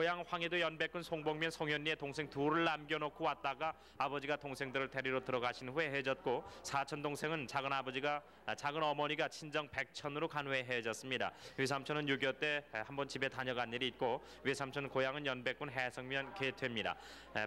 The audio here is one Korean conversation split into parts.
고향 황해도 연백군 송복면 송현리의 동생 둘을 남겨놓고 왔다가 아버지가 동생들을 데리러 들어가신 후에 헤어졌고 사촌 동생은 작은 어머니가 친정 백천으로 간 후에 헤어졌습니다. 외삼촌은 6.25 때 한번 집에 다녀간 일이 있고 외삼촌 고향은 연백군 해성면 계퇴입니다.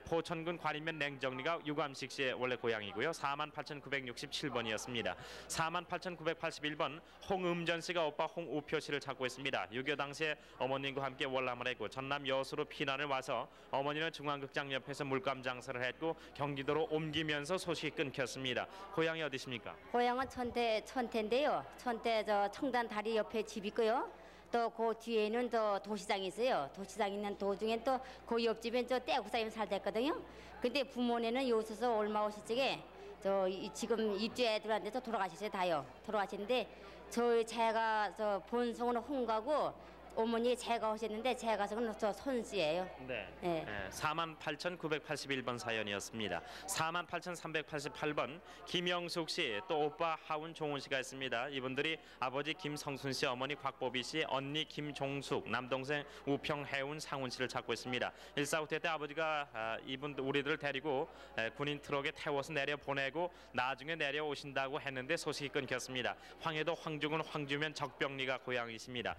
포천군 관인면 냉정리가 유감식 씨의 원래 고향이고요. 48,967번이었습니다. 48,981번 홍음전 씨가 오빠 홍우표 씨를 찾고 있습니다. 6.25 당시에 어머님과 함께 월남을 했고 전남 여수로 피난을 와서 어머니는 중앙극장 옆에서 물감 장사를 했고 경기도로 옮기면서 소식이 끊겼습니다. 고향이 어디십니까? 고향은 천태인데요. 천태 저 청단 다리 옆에 집 있고요. 또 그 뒤에는 또 도시장이 있어요. 도시장 있는 도중엔 또 그 옆집엔 저 떼국사님 살댔거든요. 근데 부모네는 여수서 얼마 오실적에 지금 입주 애들한테서 돌아가셨어요. 다요. 돌아가시는데 제가 본성은 홍가고 어머니 제가 오셨는데 제가 저 손씨예요. 네. 네. 48,981번 사연이었습니다. 48,388번 김영숙 씨, 또 오빠 하운 종훈 씨가 있습니다. 이분들이 아버지 김성순 씨, 어머니 곽보비 씨, 언니 김종숙, 남동생 우평해운 상훈 씨를 찾고 있습니다. 1.4.5 때 아버지가 우리들을 데리고 군인 트럭에 태워서 내려 보내고 나중에 내려오신다고 했는데 소식이 끊겼습니다. 황해도 황주군 황주면 적병리가 고향이십니다.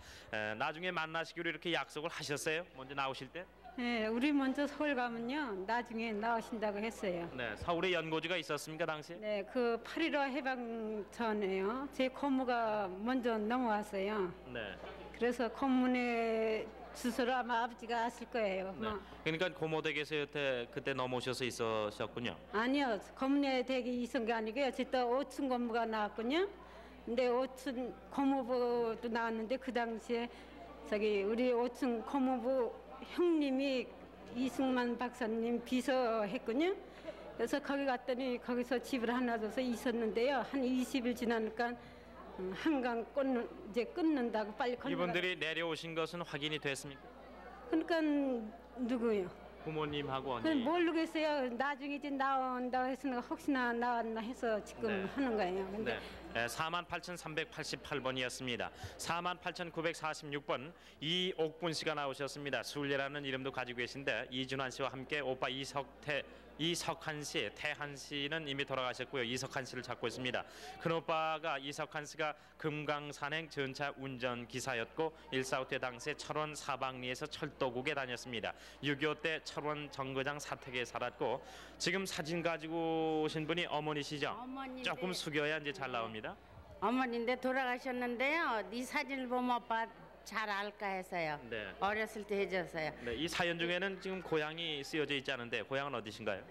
나중에 만나시기로 이렇게 약속을 하셨어요? 먼저 나오실 때? 네, 우리 먼저 서울 가면요 나중에 나오신다고 했어요. 네, 서울에 연고지가 있었습니까 당시? 네, 그 8.15 해방 전에요. 제 고모가 먼저 넘어왔어요. 네. 그래서 고모네 주소를 아마 아버지가 아실 거예요. 네. 그러니까 고모 댁에서 그때 넘어오셔서 있으셨군요. 아니요, 고모네 댁이 있은 게 아니고요. 제때 5층 고모가 나왔군요. 근데 5층 고모부도 나왔는데 그 당시에 우리 5층 고모부 형님이 이승만 박사님 비서했군요. 그래서 거기 갔더니 거기서 집을 하나 줘서 있었는데요. 한 20일 지나니까 한강 끊는다고 빨리 건너가. 이분들이 내려오신 것은 확인이 됐습니까? 그러니까 누구요? 부모님하고 언니. 그건 모르겠어요. 나중에 이제 나온다고 해서 혹시나 나왔나 해서 지금 네. 하는 거예요. 근데 48,388번이었습니다. 48,946번 이옥분 씨가 나오셨습니다. 술래라는 이름도 가지고 계신데 이준환 씨와 함께 오빠 이석한 씨, 태한 씨는 이미 돌아가셨고요. 이석한 씨를 찾고 있습니다. 큰오빠가 이석한 씨가 금강산행 전차 운전기사였고 1.4.5 당시에 철원 사방리에서 철도국에 다녔습니다. 6.25 때 철원 정거장 사택에 살았고 지금 사진 가지고 오신 분이 어머니시죠? 어머니인데. 조금 숙여야 이제 잘 나옵니다. 어머니인데 돌아가셨는데요. 이 사진을 보면 오빠 잘 알까 해서요. 네. 어렸을 때 해줬어요. 네, 이 사연 중에는 지금 고향이 쓰여져 있지 않은데 고향은 어디신가요?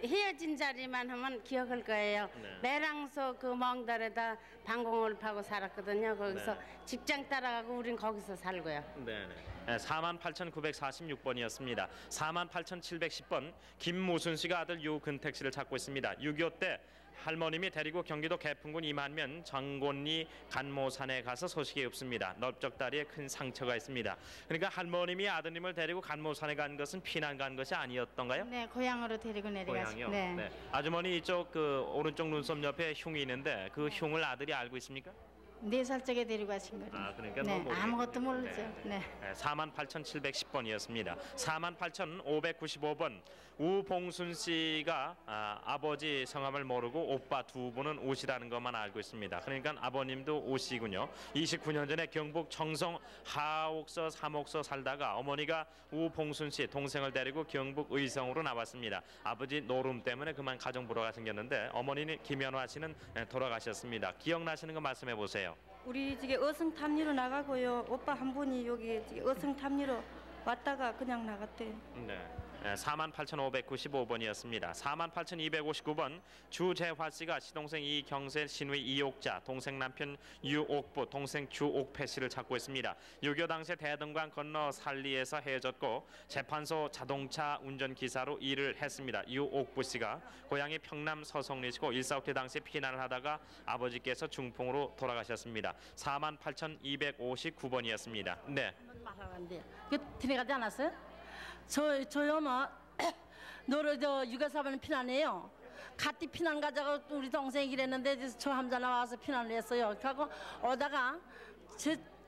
헤어진 자리만 하면 기억할 거예요. 네. 매랑소 그 멍달에다 방공을 파고 살았거든요. 거기서 네. 직장 따라가고 우린 거기서 살고요. 네. 48,946번이었습니다. 48,710번 김무순 씨가 아들 유근택 씨를 찾고 있습니다. 6.25 때 할머님이 데리고 경기도 개풍군 임안면 정곤리 간모산에 가서 소식이 없습니다. 넓적 다리에 큰 상처가 있습니다. 그러니까 할머님이 아드님을 데리고 간모산에 간 것은 피난 간 것이 아니었던가요? 네, 고향으로 데리고 내려가서. 고향이요? 네. 아주머니 이쪽 오른쪽 눈썹 옆에 흉이 있는데 그 흉을 아들이 알고 있습니까? 4살 적에 데리고 가신 거죠. 그러니까 네, 뭐 아무것도 모르죠. 네. 48,710번이었습니다. 48,595번 우봉순 씨가 아버지 성함을 모르고 오빠 두 분은 오시라는 것만 알고 있습니다. 그러니까 아버님도 오시군요. 29년 전에 경북 청송 하옥서 삼옥서 살다가 어머니가 우봉순 씨 동생을 데리고 경북 의성으로 나왔습니다. 아버지 노름 때문에 그만 가정부로가 생겼는데 어머니는 김연화 씨는 돌아가셨습니다. 기억나시는 거 말씀해 보세요. 우리 집에 어성탐리로 나가고요. 오빠 한 분이 여기 어성탐리로 왔다가 그냥 나갔대요. 네. 48,595번이었습니다. 48,259번 주재화 씨가 시동생 이경세 신의 이옥자, 동생 남편 유옥부, 동생 주옥패 씨를 찾고 있습니다. 6.25 당시에 대동강 건너 살리에서 헤어졌고 재판소 자동차 운전기사로 일을 했습니다. 유옥부 씨가 고향이 평남 서성리시고 1.4.5 당시에 피난을 하다가 아버지께서 중풍으로 돌아가셨습니다. 48,259번이었습니다. 네. 말하는데 그 들어가지 않았어요? 저요 뭐 너를 6.24번 피난해요. 같이 피난 가자고 우리 동생이 이랬는데 저 함자 나와서 피난을 했어요. 그리고 오다가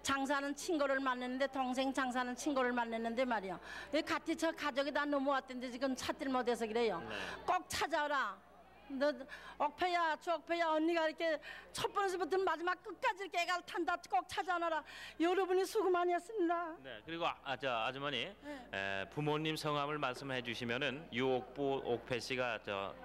장사하는 친구를 만났는데 동생 장사하는 친구를 만났는데 말이야. 이 같이 저 가족이 다 넘어왔던데 지금 찾질 못해서 그래요. 꼭 찾아오라. 너 옥패야 주옥패야 언니가 이렇게 첫 번째부터 마지막 끝까지 이렇게 애가 탄다 꼭 찾아오너라. 여러분이 수고 많이 했습니다. 네, 그리고 아주머니 부모님 성함을 말씀해 주시면은 유옥부 옥패 씨가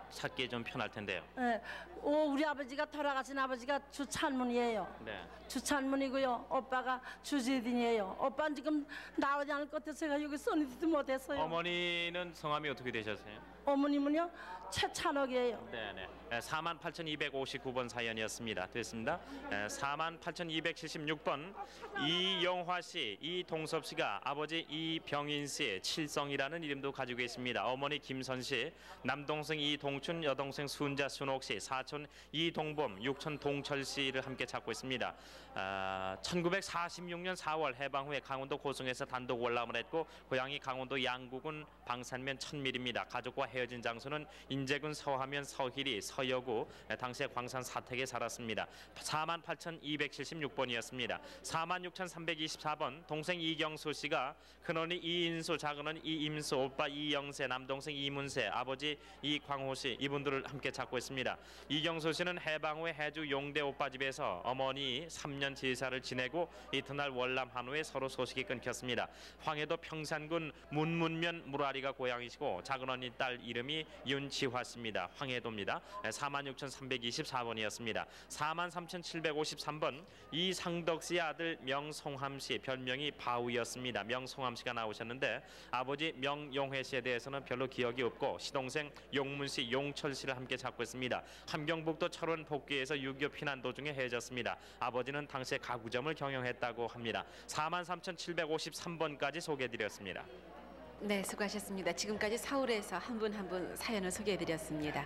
찾기 좀 편할 텐데요. 네. 우리 아버지가 돌아가신 아버지가 주찬문이에요. 네. 주찬문이고요. 오빠가 주재딘이에요. 오빠는 지금 나오지 않을 것 같아서 제가 여기 써니지도 못했어요. 어머니는 성함이 어떻게 되셨어요? 어머님은요 최찬옥이에요. 네네. 48,259번 사연이었습니다. 됐습니다. 48,276번 이영화 씨, 이동섭 씨가 아버지 이병인 씨, 칠성이라는 이름도 가지고 있습니다. 어머니 김선 씨, 남동생 이동춘, 여동생 순자 순옥 씨, 사촌 이동범, 육촌 동철 씨를 함께 찾고 있습니다. 1946년 4월 해방 후에 강원도 고성에서 단독 월남을 했고 고향이 강원도 양구군 방산면 천밀입니다. 가족과 헤어진 장소는 인제군 서하면 서희리, 서여구, 당시에 광산 사택에 살았습니다. 48,276번이었습니다. 46,324번 동생 이경수 씨가 큰언니 이인수, 작은언니 이임수, 오빠 이영세, 남동생 이문세, 아버지 이광호 씨 이분들을 함께 찾고 있습니다. 이경수 씨는 해방 후에 해주 용대 오빠 집에서 어머니 3년 제사를 지내고 이튿날 월남한 후에 서로 소식이 끊겼습니다. 황해도 평산군 문문면 무라리가 고향이시고 작은언니 딸 이름이 윤지화 씨입니다. 황해도입니다. 46,324번이었습니다. 43,753번 이상덕 씨의 아들 명송함 씨, 별명이 바우였습니다. 명송함 씨가 나오셨는데 아버지 명용회 씨에 대해서는 별로 기억이 없고 시동생 용문 씨, 용철 씨를 함께 찾고 있습니다. 함경북도 철원 복귀에서 6.25 피난 도중에 헤어졌습니다. 아버지는 당시에 가구점을 경영했다고 합니다. 43,753번까지 소개해드렸습니다. 네, 수고하셨습니다. 지금까지 서울에서 한 분 한 분 사연을 소개해드렸습니다.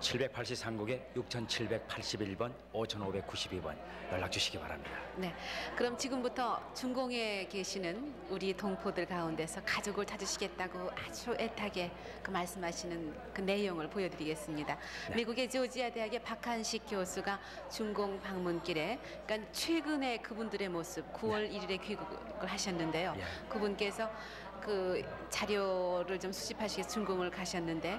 783국에 6781번, 5592번 연락 주시기 바랍니다. 네, 그럼 지금부터 중공에 계시는 우리 동포들 가운데서 가족을 찾으시겠다고 아주 애타게 그 말씀하시는 그 내용을 보여드리겠습니다. 네. 미국의 조지아 대학의 박한식 교수가 중공 방문길에 그러니까 최근에 그분들의 모습 9월 1일에 귀국을 하셨는데요. 예. 그분께서 그 자료를 좀 수집하시기 위해서 중공을 가셨는데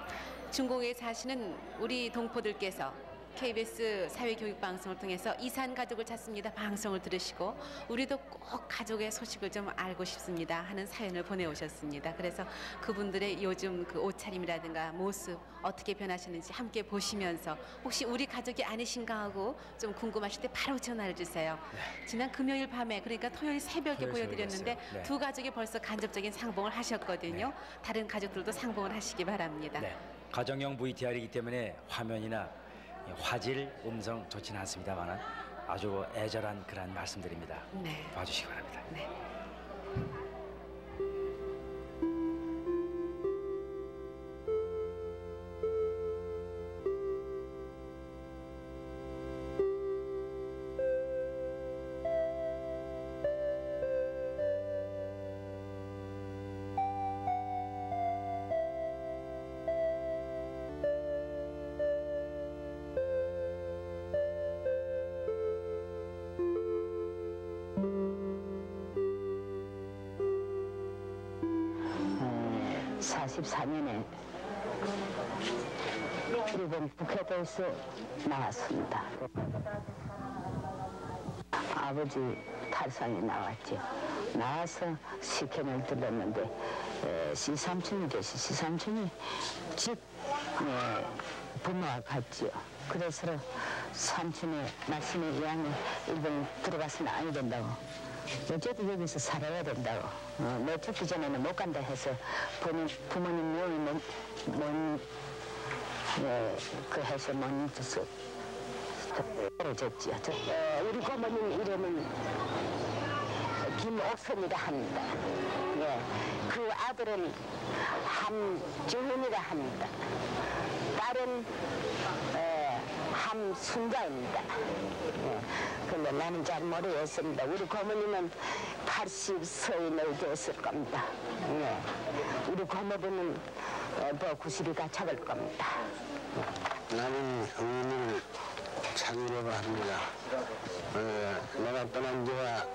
중공에 사시는 우리 동포들께서 KBS 사회교육방송을 통해서 이산 가족을 찾습니다 방송을 들으시고 우리도 꼭 가족의 소식을 좀 알고 싶습니다 하는 사연을 보내오셨습니다. 그래서 그분들의 요즘 그 옷차림이라든가 모습 어떻게 변하셨는지 함께 보시면서 혹시 우리 가족이 아니신가 하고 좀 궁금하실 때 바로 전화를 주세요. 네. 지난 금요일 밤에 그러니까 토요일 새벽에 토요일 보여드렸는데 네. 두 가족이 벌써 간접적인 상봉을 하셨거든요. 네. 다른 가족들도 상봉을 하시기 바랍니다. 네. 가정용 VTR이기 때문에 화면이나 화질, 음성 좋지는 않습니다만 아주 애절한 그런 말씀드립니다. 네. 봐주시기 바랍니다. 네. (44년에) 일본 북해도에서 나왔습니다. 아버지 탈상에 나왔죠. 나와서 식견을 들렀는데 시삼촌이 계시 시삼촌이 집 부모와 같지요. 그래서 삼촌의 말씀에 의하면 일본 들어가서는 안 된다고. 어쨌든 여기서 살아야 된다고. 내 죽기 전에는 못 간다 해서 부모님 명의는 그 해서 못 잊어서 떨어졌지요. 우리 고모님 이름은 김옥선이라 합니다. 예, 그 아들은 함주훈이라 합니다. 딸은 함순자입니다. 근데 나는 잘 모르겠습니다. 우리 고모님은 80서인을 됐을 겁니다. 우리 고모부는 90이 가차갈 겁니다. 나는 형님을 찾으려고 합니다. 내가 떠난 지가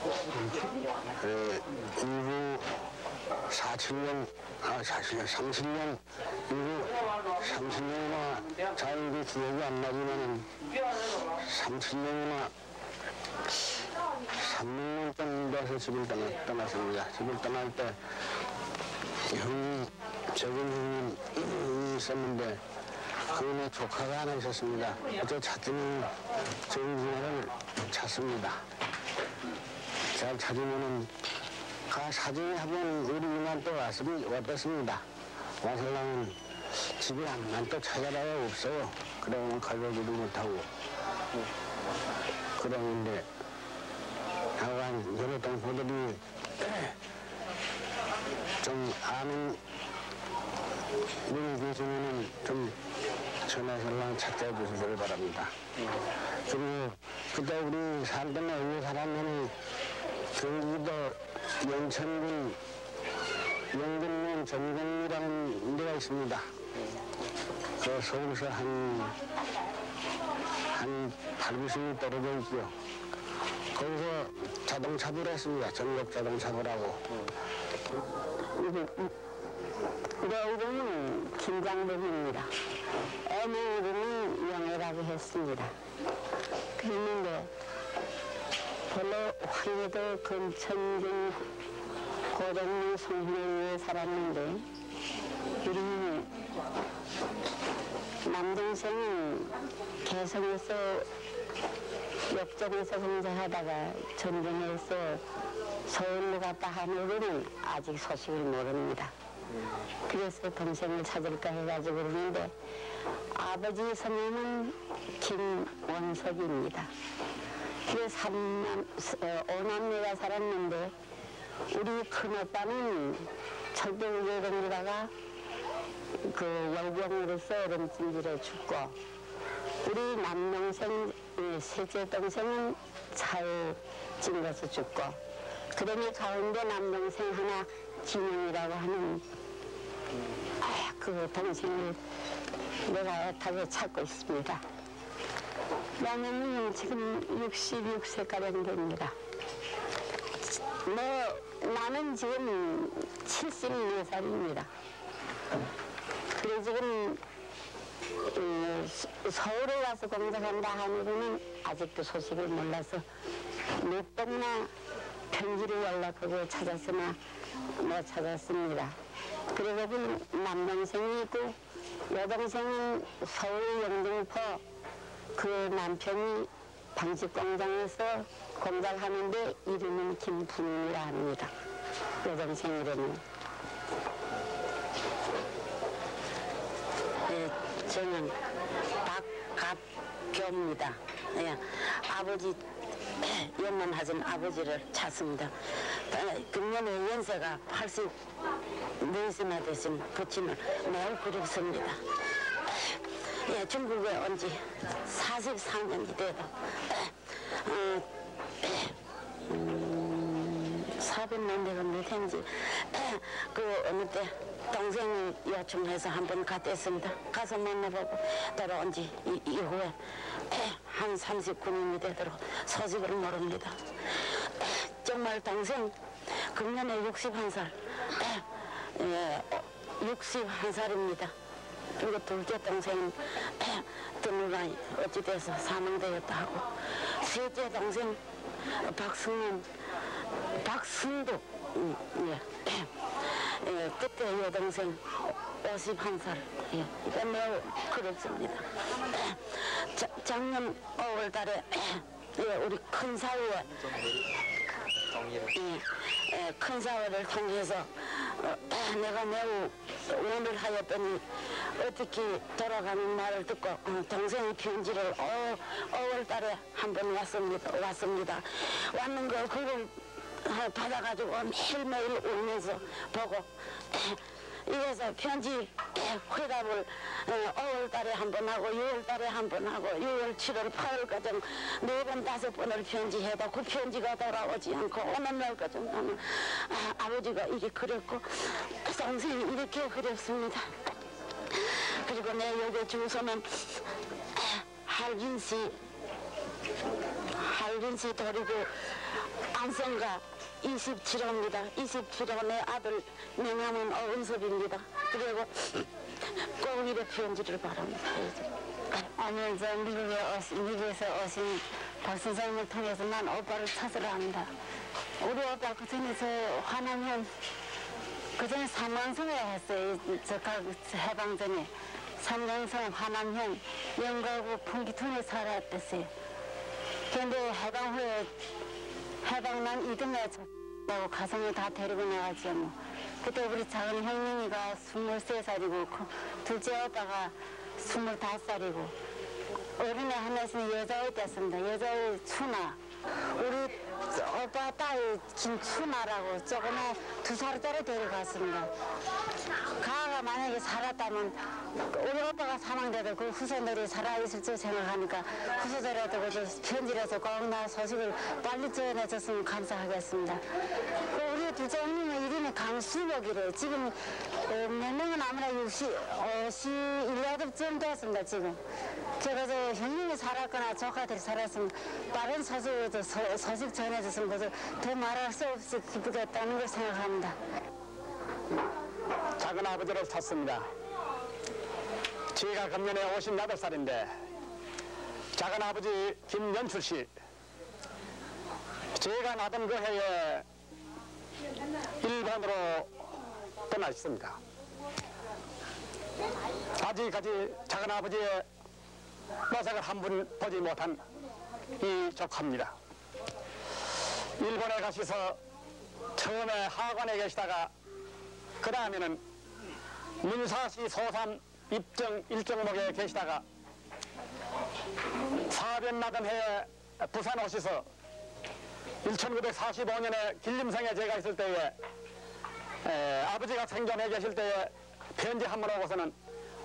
이후 30년 이후 30년이나 잘 기억이 안 나지만은 30년이나 3년 정도 돼서 집을 떠났습니다. 집을 떠날 때 적은 형이 있었는데 그분의 조카가 하나 있었습니다. 저 찾더니 정진아를 찾습니다. 잘 찾으면은 사진에 한번 우리 이만 또 왔었습니다. 와서는 집에 난 또 찾아봐야 없어요. 그러면 가져오지도 못하고 그러는데 하여간 여러 동포들이 좀 아는 분이 계시면은 좀 전화설랑 찾자 주시기를 바랍니다. 그리고 그때 우리 살던 어디 살았냐면 경기도 영천군 영근면 전공이라는 데가 있습니다. 그 서울서 한 8~90리 떨어져 있고요. 거기서 자동차부를 했습니다. 전국 자동차부라고. 내 이름은 김장복입니다. 애내 이름은 영애라고 했습니다. 그랬는데 본래 황해도 근천군 고정리 송현에 살았는데 우리 남동생은 개성에서 역전에서 봉사하다가 전쟁에서 서울로 갔다 하늘은 아직 소식을 모릅니다. 그래서 동생을 찾을까 해가지고 그러는데 아버지 성함은 김원석입니다. 그래서 5남매가 살았는데 우리 큰오빠는 철도국에 댕기다가 그 월병으로서 얼음찜질에 죽고 우리 남동생 셋째 동생은 차에 찔려서 죽고 그러니 가운데 남동생 하나 진영이라고 하는 그 동생을 내가 애타게 찾고 있습니다. 나는 지금 66세가량 됩니다. 나는 지금 74살입니다. 그래 지금 서울에 가서 공작한다 하면은 아직도 소식을 몰라서 몇 번이나 편지를 연락하고 찾았으나 못 찾았습니다. 그리고 남동생이 있고 여동생은 서울 영등포 그 남편이 방직공장에서 공작하는데 이름은 김분이라 합니다. 여동생 이름은. 네, 저는 박갑교입니다. 네, 아버지 영원하신 아버지를 찾습니다. 금년에 연세가 84세나 되신 부친을 매우 그립습니다. 예, 중국에 온 지 44년이 돼도 400년 되건 된지 그 어느 때 동생이 요청해서 한번 갔댔습니다. 가서 만나보고 돌아온 지 이후에 한 39년이 되도록 소식을 모릅니다. 정말 동생 금년에 61살 61살입니다. 그리고 둘째 동생은 드누가 어찌돼서 사망되었다 하고 셋째 동생 박승도 그때 여동생 51살 이거 매우 그렇습니다. 작년 5월달에 우리 큰 사회에 큰 사회를 통해서 내가 매우 원을 하였더니 어떻게 돌아가는 말을 듣고 동생의 편지를 5월달에 한번 왔습니다. 왔는 거 그걸 받아가지고 매일매일 울면서 보고 이래서 편지 회답을 5월달에 한 번 하고 6월달에 한 번 하고 6월, 7월, 8월까지 4번, 5번을 편지해도 그 편지가 돌아오지 않고 어느 날까지 하면 아버지가 이게 그랬고 동생이 이렇게 그랬습니다. 그리고 내 여기 주소는 할긴시 도리고 안성가 27호입니다. 27호 내 아들 명함은 어은섭입니다. 그리고 꼭 이래 편지를 바랍니다. 아니, 저 미국에서 오신 박 선생님을 통해서 난 오빠를 찾으러 합니다. 우리 오빠 그 전에 저 화남현 그 전에 삼강성에 했어요. 저 해방 전에 삼강성 화남현 영가구 풍기촌에 살았댔어요. 그런데 해방 후에 해방 난 이듬해 하고 가정을 다 데리고 나가죠. 뭐. 그때 우리 작은 형님이가 23살이고 둘째 오빠가 25살이고 어린애 하나씩 여자애 됐습니다. 여자애 추나. 우리 오빠 딸 김추나라고 조그만 2살짜리 데려갔습니다. 가가 만약에 살았다면 우리 오빠가 사망돼도 그 후손들이 살아있을 줄 생각하니까 후손들한테 편지라서 꼭 나 소식을 빨리 전해줬으면 감사하겠습니다. 우리 둘째 형님은 이름이 강수복이래요. 지금 몇 명은 아무나 51년 쯤 됐습니다. 지금. 제가 저 형님이 살았거나 조카들이 살았으면 다른 소식 전해줬으면 더 말할 수 없이 기쁘겠다는 걸 생각합니다. 작은 아버지를 찾습니다. 제가 금년에 58살인데 작은 아버지 김연출 씨, 제가 나던 그 해에 일본으로 떠나셨습니다. 아직까지 작은 아버지의 모습을 한 번 보지 못한 이 조카입니다. 일본에 가셔서 처음에 하관에 계시다가 그 다음에는 문사시 소산 입정 일정목에 계시다가 사변 나던 해에 부산 오셔서 1945년에 길림성에 제가 있을 때에 아버지가 생존해 계실 때에 편지 한 번 오고서는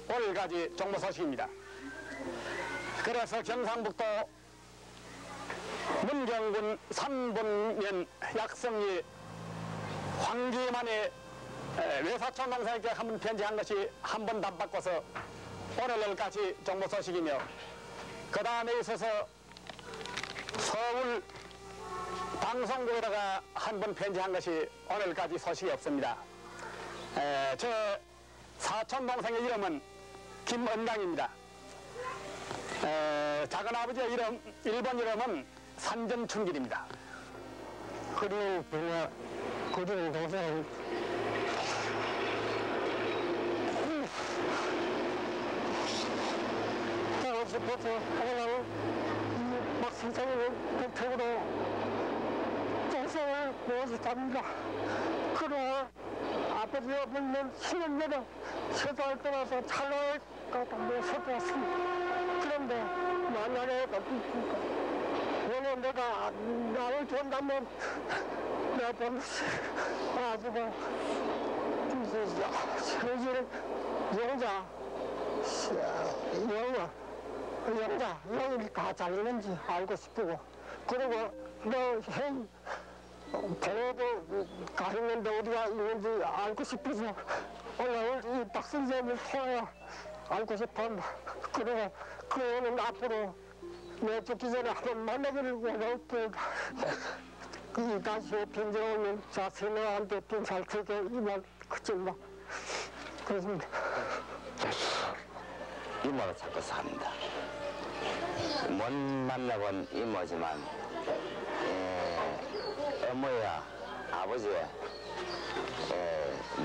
오늘까지 종무 소식입니다. 그래서 경상북도 문경군 산본면 약성리 황기만의 외사촌 동생에게 한 번 편지한 것이 한 번 답받고서 오늘날까지 종무 소식이며 그 다음에 있어서 서울 방송국에다가 한 번 편지한 것이 오늘까지 소식이 없습니다. 저 사촌 동생의 이름은 김은당입니다. 작은 아버지의 이름, 일본 이름은 산전춘길입니다. 그리운 부모, 그리운 동생. 어제부터 오늘 막 선생님은 대표로 동생을 모셨답니다. 그리고 아버지 없는 10년 전에 세상을 떠나서 찰나에 갔다 모셨습니다. 그런데 만약에 오늘 내가 나를 본다면 내 보면서 아버가 현실 영이 다 잘 있는지 알고 싶고 그리고 너형 보호도 가 있는데 우리가 있는지 알고 싶어서 오늘 이 박 선생님을 통해 알고 싶었다. 그리고 그 애는 앞으로 내 죽기 전에 한번 만나기를 원할때 이 다시 편지 오면 자세너한테 잘 크게 이말 그치마 그렇습니다. 이모를 찾고서 합니다. 못 만나본 이모지만 어머니와 아버지의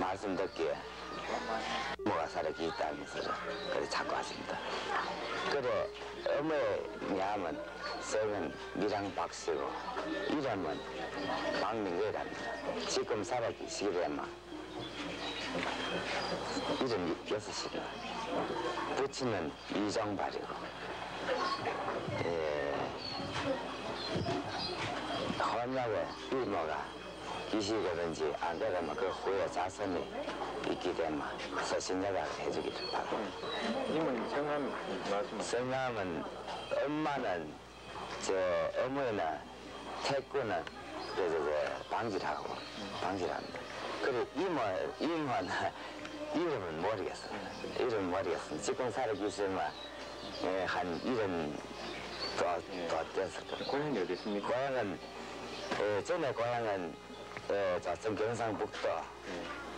말씀 듣기에 이모가 살아있기 때문에 그래 찾고 왔습니다. 그래 어머니의 명함은 성은 미랑박씨고 이름은 박민래랍니다. 지금 살아계시기에만 이름 6입니다. 부친은 이정발이고 혼약에 이모가 이시거든지 안 되면 그 후에 자손이 있기 때문에 서신여가 해주기를 바랍니다. 이모님 성함 말씀. 성함은 엄마는 어머니는 태구는 그래서 방지라고 방지랍니다. 그리고 이모는 이름은 모르겠습니다. 이름 모르겠습니다. 지금 살아계시면 한 이름 더 됐을 거예요. 고향이 어디 있습니까? 고향은 전에 고향은 저 경상북도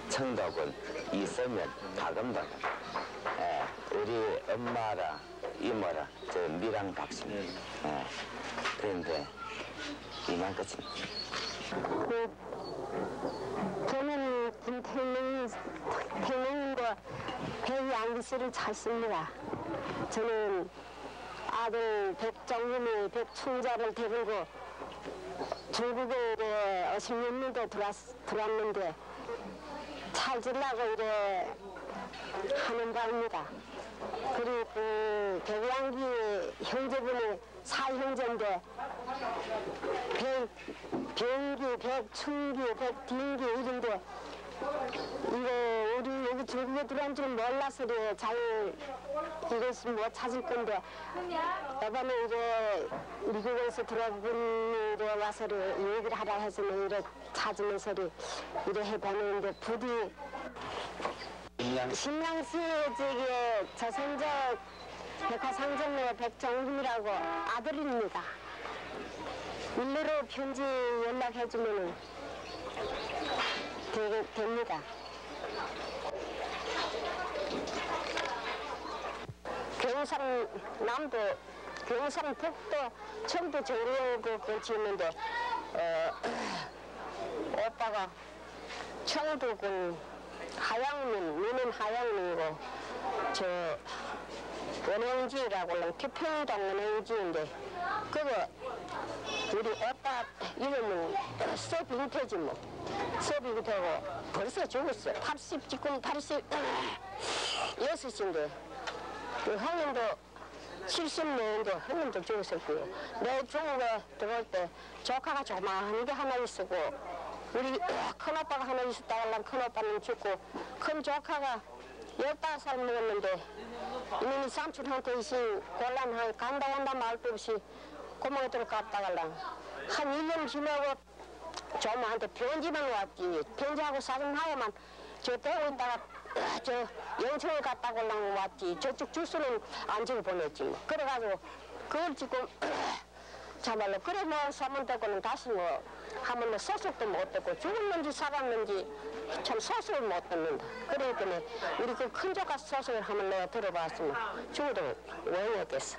청도군 이서면 가금동. 우리 엄마랑 이모랑 저 미랑 박씨입니다. 그런데 이만 끝입니다. 저는 김태명님과 배양기씨를 찾습니다. 저는 아들 백정훈이 백충자를 데리고 중국에 50년도 들어왔는데 찾으려고 이래 하는 바입니다. 그리고 그 백양기 형제분이 사형제인데 백병기, 백충기, 백딩기 이런데 이거 우리 여기 중국에 들어온 줄 몰라서 잘 이것을 못 찾을 건데 이번에 이래 미국에서 들어본 이래 와서 얘기를 하라 해서 이래 찾으면서 이래 해봤는데 부디 신랑씨 저기 저선적 백화상점의 백정훈이라고 아들입니다. 일로로 편지 연락해주면 됩니다. 경상남도, 경상북도, 청도 정리하고 거치는데 오빠가 청도군 하양면, 누는 하양면이고 저 원행지라고 하는 태평당 원행지인데 그거 우리 오빠 이름은 서빙태지 뭐. 서빙태고 벌써 죽었어. 지금 86인데 그 형님도 70년도 형님도 죽었었고요. 내 중국에 들어올 때 조카가 조그마한 게 하나 있었고 우리 큰오빠가 하나 있었다가 큰오빠는 죽고 큰 조카가 15살 먹었는데 이놈이 삼촌한테 있은 곤란하게 간다 말도 없이 구멍에 들어갔다가 한 1년 지나고 조마한테 편지만 왔지. 편지하고 사진하고만 저 대고 있다가 저 영천에 갔다가 왔지. 저쪽 주소는 안 지고 보냈지 뭐. 그래가지고 그걸 지금 참말로 그래 뭐 소문 듣고는 다시 뭐 하면 뭐 소속도 못 듣고 죽었는지 살았는지 참 소식을 못 듣는다. 그러니까 우리 그 큰 조카 소식을 한번 내가 들어봤으면 죽어도 왜 했겠어.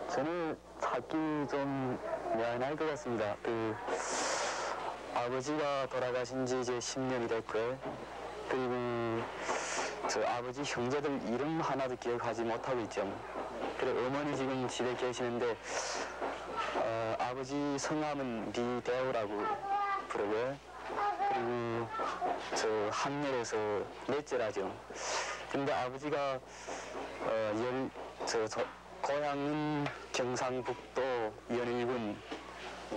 저는 찾기 좀 미안할 것 같습니다. 그 아버지가 돌아가신 지 이제 10년이 됐고요. 그리고 저 아버지 형제들 이름 하나도 기억하지 못하고 있죠. 그리고 어머니 지금 집에 계시는데 아버지 성함은 리대우라고 부르고요. 그리고 저 한열에서 넷째라죠. 근데 아버지가 고향은 경상북도 연일군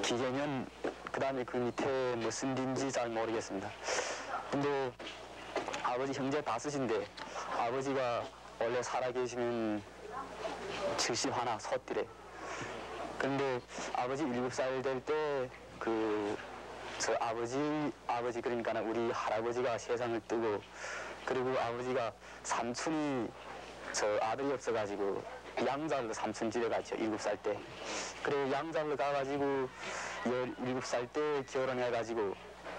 기계면 그다음에 그 밑에 무슨 림지 잘 모르겠습니다. 근데 아버지 형제 5인데 아버지가 원래 살아계시면 71 소띠래. 근데 아버지 7살 될 때 저 아버지 그러니까 우리 할아버지가 세상을 뜨고 그리고 아버지가 삼촌이 저 아들이 없어가지고 양자로 삼촌 집에 갔죠. 7살 때. 그리고 양자로 가가지고 17살 때 결혼해가지고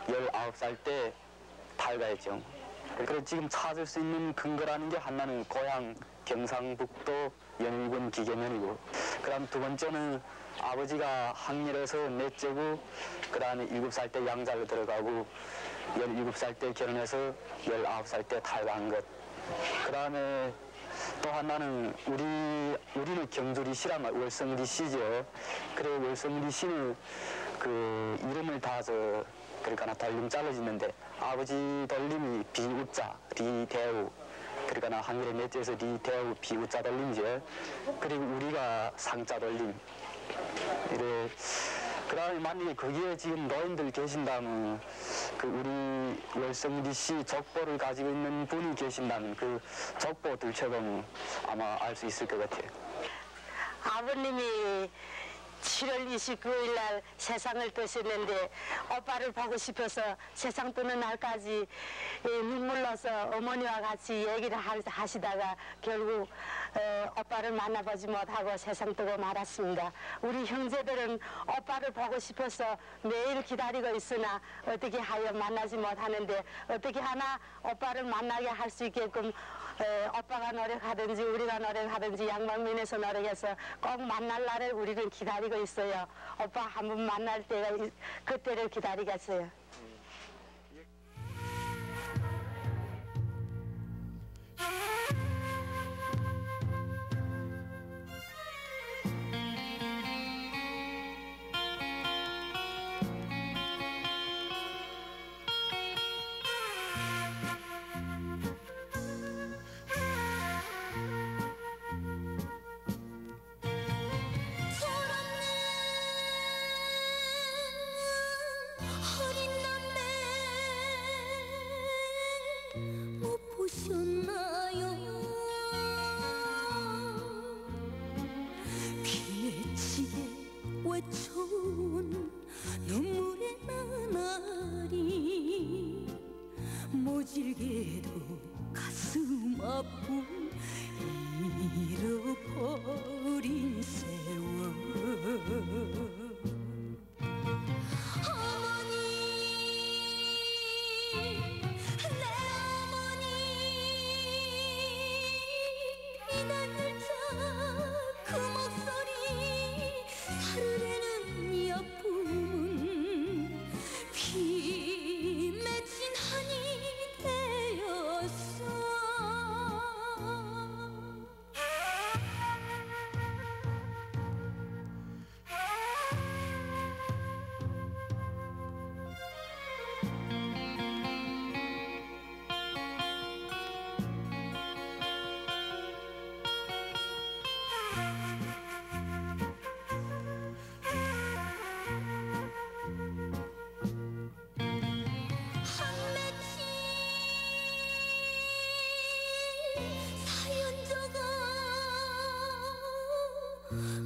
19살 때 탈가했죠. 그래서 지금 찾을 수 있는 근거라는 게 하나는 고향 경상북도 연일군 기계면이고 그다음 두 번째는 아버지가 항일에서 넷째고 그다음에 7살 때 양자로 들어가고 17살 때 결혼해서 19살 때 탈가한 것. 그다음에 또 하나는 우리는 경주리씨란 월성리씨죠. 그래 월성리씨는 그 이름을 다 그러니까 돌림 잘라지는데 아버지 돌림이 비우자 리대우 그러니까 한글의 넷째에서 리대우 비우자 돌림이죠. 그리고 우리가 상자 돌림 이래. 그다음에 만약에 거기에 지금 노인들 계신다면 그 우리 월성리씨 족보를 가지고 있는 분이 계신다면 그 족보 들춰보면 아마 알 수 있을 것 같아요. 아버님이 7월 29일 날 세상을 떠셨는데 오빠를 보고 싶어서 세상 뜨는 날까지 눈물로서 어머니와 같이 얘기를 하시다가 결국 오빠를 만나보지 못하고 세상 뜨고 말았습니다. 우리 형제들은 오빠를 보고 싶어서 매일 기다리고 있으나 어떻게 하여 만나지 못하는데 어떻게 하나 오빠를 만나게 할 수 있게끔 오빠가 노력하든지 우리가 노력하든지 양방면에서 노력해서 꼭 만날 날을 우리는 기다리고 있어요. 오빠 한 번 만날 때가 그때를 기다리겠어요. 보셨나요? 기내치게 외쳐온 눈물의 나날이 모질게도 가슴 아픈 잃어버린 세월.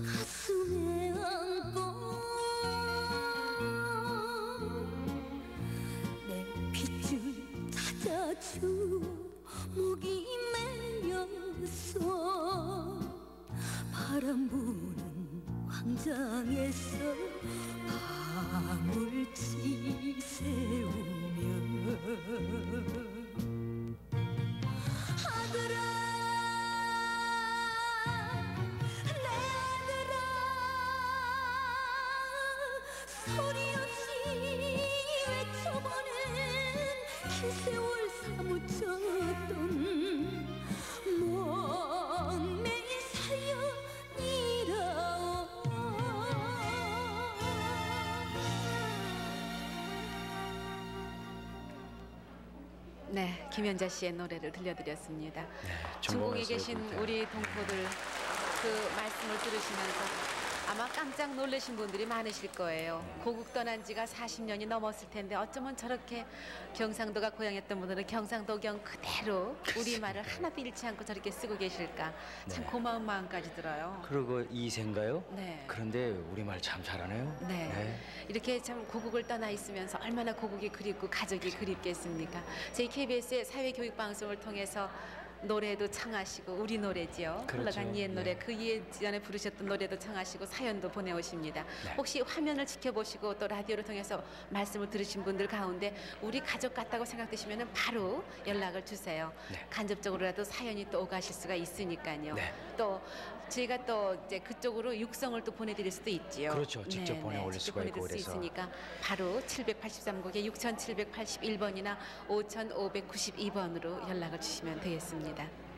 가슴에 안고 내 핏줄 찾아주어 목이 메였어. 바람 부는 광장에서 밤을 지새우며 아들아 소리 없이 외쳐보는 긴 세월 사무쳤던 먼 매일 사연이라오. 네, 김연자 씨의 노래를 들려드렸습니다. 중국에 계신 우리 동포들 그 말씀을 들으시면서 아마 깜짝 놀라신 분들이 많으실 거예요. 고국 떠난 지가 40년이 넘었을 텐데 어쩌면 저렇게 경상도가 고향이었던 분들은 경상도경 그대로 우리말을 하나도 잃지 않고 저렇게 쓰고 계실까. 참 고마운 마음까지 들어요. 그리고 이세인가요? 네. 그런데 우리말 참 잘하네요. 네. 이렇게 참 고국을 떠나 있으면서 얼마나 고국이 그립고 가족이 그립겠습니까. 저희 KBS의 사회교육방송을 통해서 노래도 청하시고 우리 노래지요. 그렇죠. 흘러간 옛 노래 그 예전에 부르셨던 노래도 청하시고 사연도 보내오십니다. 혹시 화면을 지켜보시고 또 라디오를 통해서 말씀을 들으신 분들 가운데 우리 가족 같다고 생각되시면 바로 연락을 주세요. 간접적으로라도 사연이 또 오가실 수가 있으니까요. 또 저희가 또 이제 그쪽으로 육성을 또 보내드릴 수도 있지요. 그렇죠. 직접 보내 올릴 수가 있고 보내드릴 수 그래서. 있으니까 바로 783국에 6781번이나 5592번으로 연락을 주시면 되겠습니다.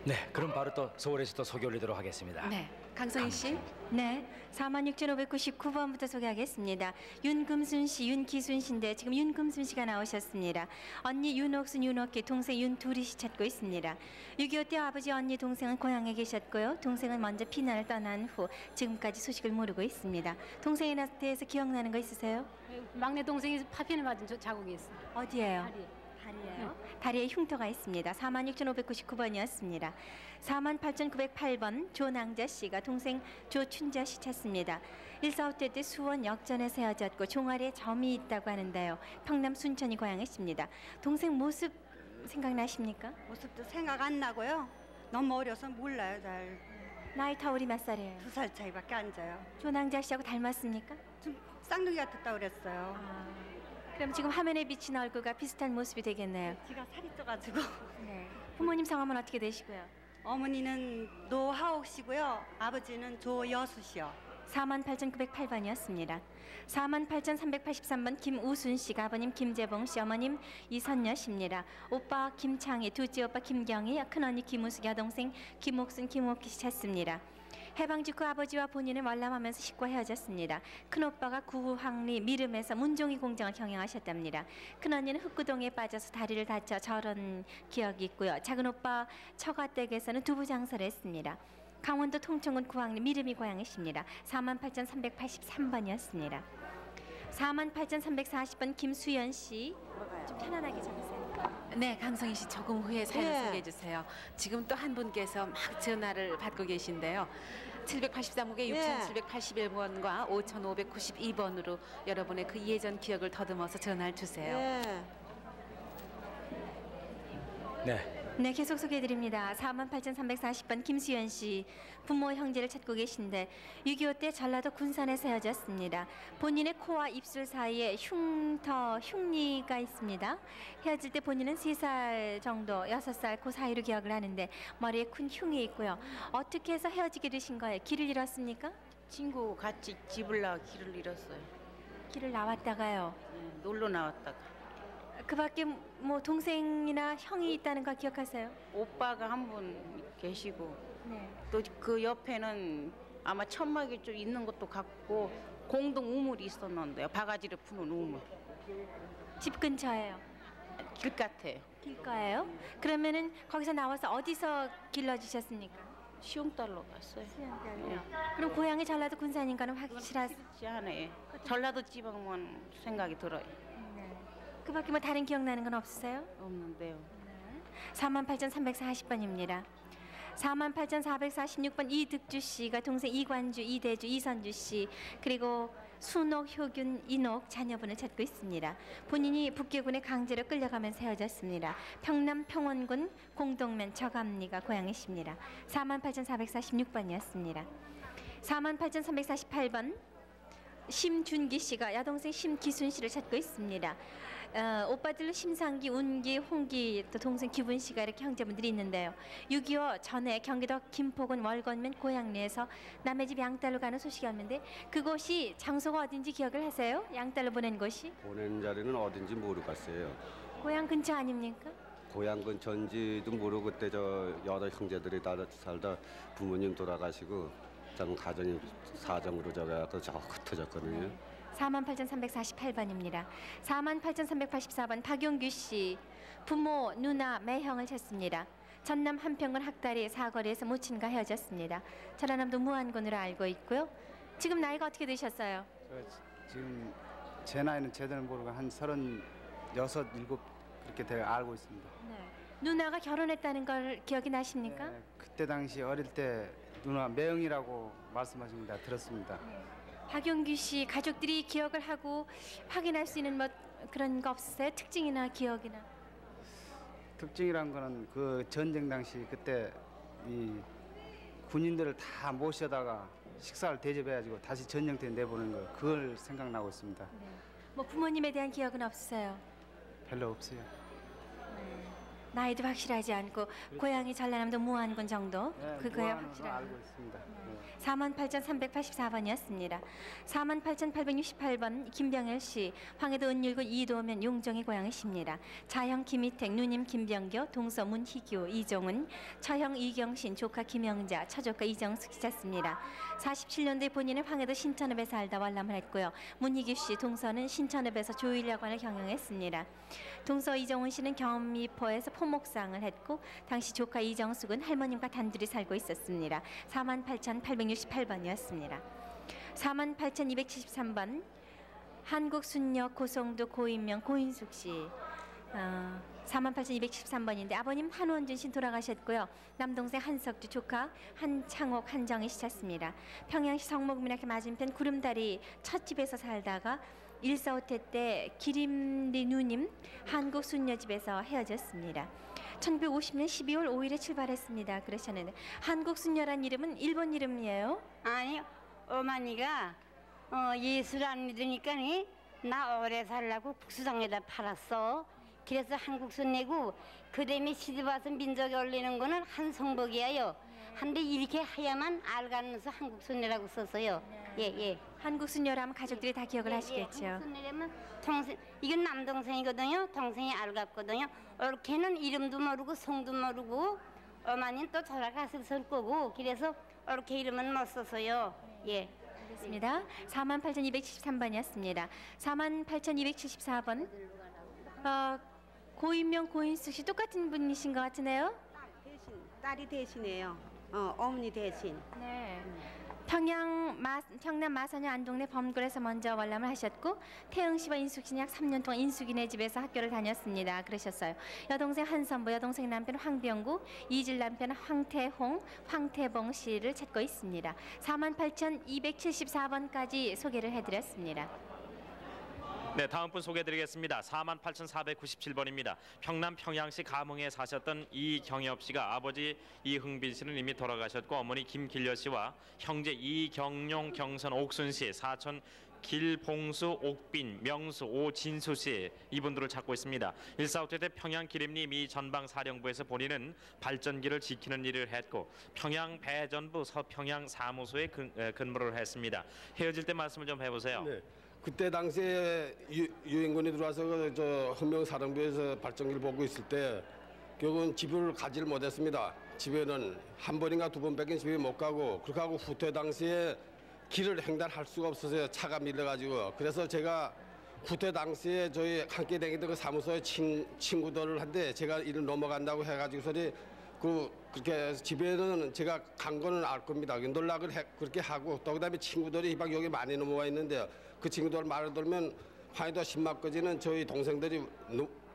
네, 그럼 바로 또 서울에서 또 소개 올리도록 하겠습니다. 네, 강성희 씨. 네, 46,599번부터 소개하겠습니다. 윤금순 씨, 윤기순 씨인데 지금 윤금순 씨가 나오셨습니다. 언니 윤옥순, 윤옥기, 동생 윤두리 씨 찾고 있습니다. 6.25 때 아버지, 언니, 동생은 고향에 계셨고요. 동생은 먼저 피난을 떠난 후 지금까지 소식을 모르고 있습니다. 동생에 대해서 기억나는 거 있으세요? 막내 동생이 파편을 맞은 자국이 있어요. 어디예요? 다리에. 다리예요? 다리에 흉터가 있습니다. 46,599번이었습니다. 48,908번 조낭자 씨가 동생 조춘자 씨 찾습니다. 145대 때 수원 역전에서 헤어졌고 종아리에 점이 있다고 하는데요. 평남 순천이 고향이십니다. 동생 모습 생각나십니까? 모습도 생각 안 나고요. 너무 어려서 몰라요, 잘. 나이 터울이 몇 살이에요? 2살 차이밖에 안 져요. 조낭자 씨하고 닮았습니까? 좀 쌍둥이 같았다 그랬어요. 그럼 지금 화면에 비친 얼굴과 비슷한 모습이 되겠네요. 지가 살이 쪄가지고. 네. 부모님 성함은 어떻게 되시고요? 어머니는 노하옥 씨고요. 아버지는 조여수 씨요. 48,908번이었습니다. 48,383번 김우순 씨가 아버님 김재봉 씨, 어머님 이선녀 씨입니다. 오빠 김창희, 둘째 오빠 김경희, 큰언니 김우숙, 여동생 김옥순, 김옥희 씨 찾습니다. 해방 직후 아버지와 본인은 월남하면서 식과 헤어졌습니다. 큰오빠가 구황리 미름에서 문종이 공장을 경영하셨답니다. 큰언니는 흑구동에 빠져서 다리를 다쳐 저런 기억이 있고요. 작은오빠 처가댁에서는 두부 장사를 했습니다. 강원도 통천군 구황리 미름이 고향이십니다. 48,383번이었습니다. 48,340번 김수연 씨. 좀 편안하게 적으세요. 네, 강성희 씨 조금 후에 사연 네. 소개해 주세요. 지금 또 한 분께서 막 전화를 받고 계신데요. 783국에 6,781번과 5,592번으로 여러분의 그 예전 기억을 더듬어서 전화를 주세요. 네. 네, 계속 소개해드립니다. 48,340번 김수연 씨. 부모 형제를 찾고 계신데 6.25 때 전라도 군산에서 헤어졌습니다. 본인의 코와 입술 사이에 흉니가 있습니다. 헤어질 때 본인은 3살 정도, 6살 그 사이로 기억을 하는데 머리에 큰 흉이 있고요. 어떻게 해서 헤어지게 되신 거예요? 길을 잃었습니까? 친구 같이 집을 나와 길을 잃었어요. 길을 나왔다가요? 네, 놀러 나왔다가. 그 밖에 뭐 동생이나 형이 있다는 거 기억하세요? 오빠가 한 분 계시고 네. 또 그 옆에는 아마 천막이 좀 있는 것도 같고 공동 우물이 있었는데요. 바가지를 푸는 우물. 집 근처예요? 길 같아요. 길가예요? 그러면은 거기서 나와서 어디서 길러주셨습니까? 시흥달로 갔어요. 시흥달로요? 그럼 고향이 전라도 군산인가는 확실하지 않아요. 전라도 지방만 생각이 들어요. 그 밖에 뭐 다른 기억나는 건 없으세요? 없는데요. 48,340번입니다. 48,446번 이득주 씨가 동생 이관주, 이대주, 이선주 씨 그리고 순옥, 효균, 인옥 자녀분을 찾고 있습니다. 본인이 북계군에 강제로 끌려가면서 헤어졌습니다. 평남 평원군 공동면 저감리가 고향이십니다. 48,446번이었습니다. 48,348번 심준기 씨가 여동생 심기순 씨를 찾고 있습니다. 오빠들로 심상기, 운기, 홍기, 또 동생 기분 씨가 이렇게 형제분들이 있는데요. 6.25 전에 경기도 김포군 월건면 고향리에서 남의 집 양딸로 가는 소식이 왔는데 그곳이 장소가 어딘지 기억을 하세요? 양딸로 보낸 곳이? 보낸 자리는 어딘지 모르겠어요. 고향 근처 아닙니까? 고향 근처인지도 모르고 그때 저 여러 형제들이 다 살다 부모님 돌아가시고 참 가정이 사정으로 저가 저 흩어졌거든요. 48,348번입니다. 48,384번 박용규 씨 부모, 누나, 매형을 찾습니다. 전남 한평군 학다리 사거리에서 모친과 헤어졌습니다. 전라남도 무안군으로 알고 있고요. 지금 나이가 어떻게 되셨어요? 지금 제 나이는 제대로 모르고 한 36, 7 그렇게 되어 알고 있습니다. 누나가 결혼했다는 걸 기억이 나십니까? 네, 그때 당시 어릴 때 누나 매형이라고 말씀하십니다. 들었습니다. 박용규 씨 가족들이 기억을 하고 확인할 수 있는 뭐 그런 거 없으세요? 특징이나 기억이나? 특징이란 거는 그 전쟁 당시 그때 이 군인들을 다 모셔다가 식사를 대접해가지고 다시 전쟁터에 내보낸 거 그걸 생각나고 있습니다. 뭐 부모님에 대한 기억은 없으세요? 별로 없어요. 나이도 확실하지 않고 고향이 전라남도 무안군 정도? 네, 그거야 무안으로 확실하고. 알고 있습니다. 48,384번이었습니다. 48,868번 김병일 씨, 황해도 은율군 이도면 용정이 고향이십니다. 자형 김희택, 누님 김병교, 동서 문희규, 이종은, 처형 이경신, 조카 김영자, 처조카 이정숙 씨 찾습니다. 47년도에 본인은 황해도 신천읍에 살다 월남을 했고요. 문희규 씨, 동서는 신천읍에서 조일야관을 경영했습니다. 동서 이정훈 씨는 경미포에서 포목상을 했고 당시 조카 이정숙은 할머님과 단둘이 살고 있었습니다. 48,868번이었습니다. 48,273번 한국순녀 고성도 고인명 고인숙 씨 48,213번인데 아버님 한원준 씨 돌아가셨고요. 남동생 한석주, 조카 한창옥, 한정희 씨 찾습니다. 평양시 성모금이학교 맞은편 구름다리 첫 집에서 살다가 145태 때 기림리 누님 한국 순녀집에서 헤어졌습니다. 1950년 12월 5일에 출발했습니다. 그러셨는데 한국 순녀란 이름은 일본 이름이에요? 아니요. 어머니가 예술 안 믿으니까 나 오래 살라고 국수장에다 팔았어. 그래서 한국순 내고 그다음에 시집 와서 민족에 올리는 거는 한성복이에요. 한데 이렇게 하야만 알가면서 한국순녀라고 썼어요. 예. 한국순녀라면 가족들이 다 기억을 하시겠죠. 한국순녀라면 동생, 이건 남동생이거든요. 동생이 알갔거든요. 이렇게는 이름도 모르고 성도 모르고 어머니는 또 돌아갔을 거고 그래서 이렇게 이름은 못 썼어요. 예. 알겠습니다. 48,273번이었습니다. 48,274번. 고인명 고인숙 씨 똑같은 분이신 것 같으네요. 딸이 대신해요. 어머니 대신. 네. 평남 마산여 안동네 범굴에서 먼저 월남을 하셨고 태영 씨와 인숙 씨는 약 3년 동안 인숙이네 집에서 학교를 다녔습니다. 그러셨어요. 여동생 한선보, 여동생 남편 황병구, 이질 남편 황태홍, 황태봉 씨를 찾고 있습니다. 48,274번까지 소개를 해드렸습니다. 네, 다음 분 소개해드리겠습니다. 48,497번입니다. 평남 평양시 가몽에 사셨던 이경엽 씨가 아버지 이흥빈 씨는 이미 돌아가셨고 어머니 김길려 씨와 형제 이경용, 경선, 옥순 씨, 사촌 길봉수, 옥빈, 명수, 오진수 씨 이분들을 찾고 있습니다. 145태 때 평양 기림리 미 전방사령부에서 본인은 발전기를 지키는 일을 했고 평양 배전부 서평양 사무소에 근무를 했습니다. 헤어질 때 말씀을 좀 해보세요. 네. 그때 당시에 유엔군이 들어와서 저 헌명사령부에서 발전기를 보고 있을 때 결국은 집을 가지를 못했습니다. 집에는 한 번인가 두 번밖에 집에 못 가고 그렇게 하고 후퇴 당시에 길을 횡단할 수가 없어서요. 차가 밀려가지고 그래서 제가 후퇴 당시에 저희 함께 다니던 그 사무소의 친구들한테 제가 일을 넘어간다고 해가지고서리 그렇게 집에는 제가 간 거는 알 겁니다. 연락을 그렇게 하고 또 그다음에 친구들이 막 여기 많이 넘어와 있는데요. 그 친구들 말을 들으면 화이도 10막까지는 저희 동생들이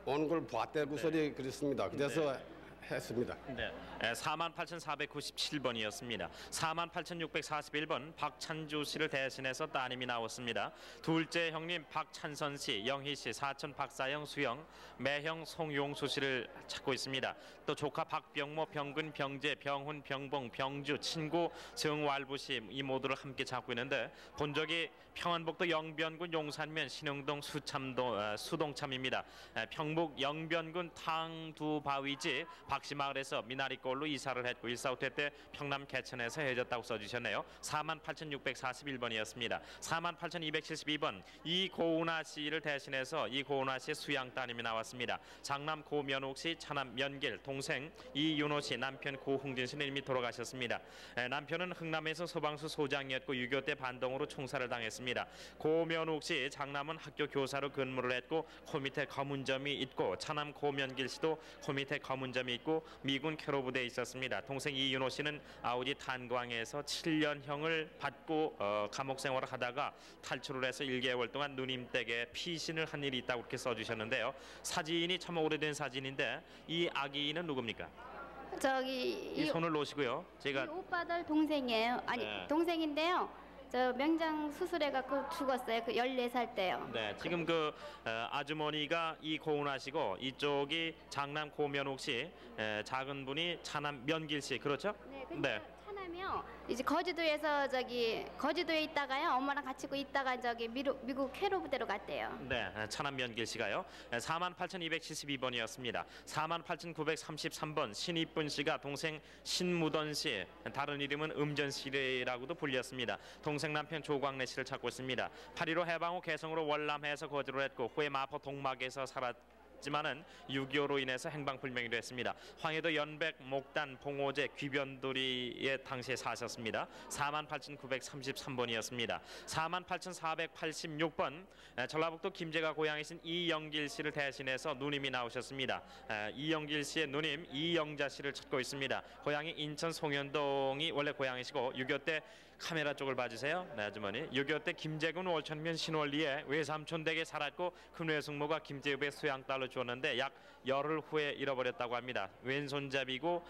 오는 걸 봤다고 소리 그랬습니다. 그래서 했습니다. 네, 48,497번이었습니다. 48,641번 박찬주 씨를 대신해서 따님이 나왔습니다. 둘째 형님 박찬선 씨, 영희 씨, 사촌 박사영, 수영, 매형 송용수 씨를 찾고 있습니다. 또 조카 박병모, 병근, 병재, 병훈, 병봉, 병주, 친구 정왈부 씨 이 모두를 함께 찾고 있는데 본적이 평안북도 영변군 용산면 신흥동 수동참입니다. 평북 영변군 탕두바위지 박씨마을에서 미나리골로 이사를 했고 145태 때 평남 개천에서 헤어졌다고 써주셨네요. 48,641번이었습니다. 48,272번 이고은아 씨를 대신해서 이고은아 씨의 수양 따님이 나왔습니다. 장남 고면옥 씨, 차남 면길, 동생 이윤호 씨, 남편 고흥진 씨는 이미 돌아가셨습니다. 남편은 흥남에서 소방서 소장이었고 6.25 때 반동으로 총살을 당했습니다. 고면옥 씨 장남은 학교 교사로 근무를 했고 코 밑에 검은 점이 있고 차남 고면길 씨도 코 밑에 검은 점이 있고 미군 캐로부대에 있었습니다. 동생 이윤호 씨는 아우지 탄광에서 7년형을 받고 감옥 생활을 하다가 탈출을 해서 1개월 동안 누님 댁에 피신을 한 일이 있다고 그렇게 써주셨는데요. 사진이 참 오래된 사진인데 이 아기는 누굽니까? 저기 이 손을 놓으시고요. 제가 이 오빠들 동생이에요. 아니 네. 동생인데요. 저 명장 수술해갖고 죽었어요. 그 14살 때요. 네, 지금 그 아주머니가 이고은아 씨고 이쪽이 장남 고면옥 씨, 작은 분이 차남 면길 씨, 그렇죠? 네, 그러니까 차남이요. 이제 거제도에서 거제도에 있다가요. 엄마랑 같이 있다가 저기 미국 캐로 부대로 갔대요. 네, 차남 면길 씨가요. 48,272번이었습니다. 48,933번 신이쁜 씨가 동생 신무던 씨, 다른 이름은 음전 씨라고도 불렸습니다. 동생 남편 조광래 씨를 찾고 있습니다. 8.15 해방 후 개성으로 월남해서 거주를 했고 후에 마포 동막에서 살았지만은 6.25로 인해서 행방불명이 됐습니다. 황해도 연백, 목단, 봉오제, 귀변두리에 당시에 사셨습니다. 48,933번이었습니다. 48,486번 전라북도 김제가 고향이신 이영길 씨를 대신해서 누님이 나오셨습니다. 이영길 씨의 누님 이영자 씨를 찾고 있습니다. 고향이 인천 송현동이 원래 고향이시고 6.25 때 카메라 쪽을 봐주세요. 네, 아주머니. 6.25 때 김제군 월천면 신월리에 외삼촌 댁에 살았고 큰 외숙모가 김제읍에 수양딸로 주었는데 약 열흘 후에 잃어버렸다고 합니다. 왼손잡이고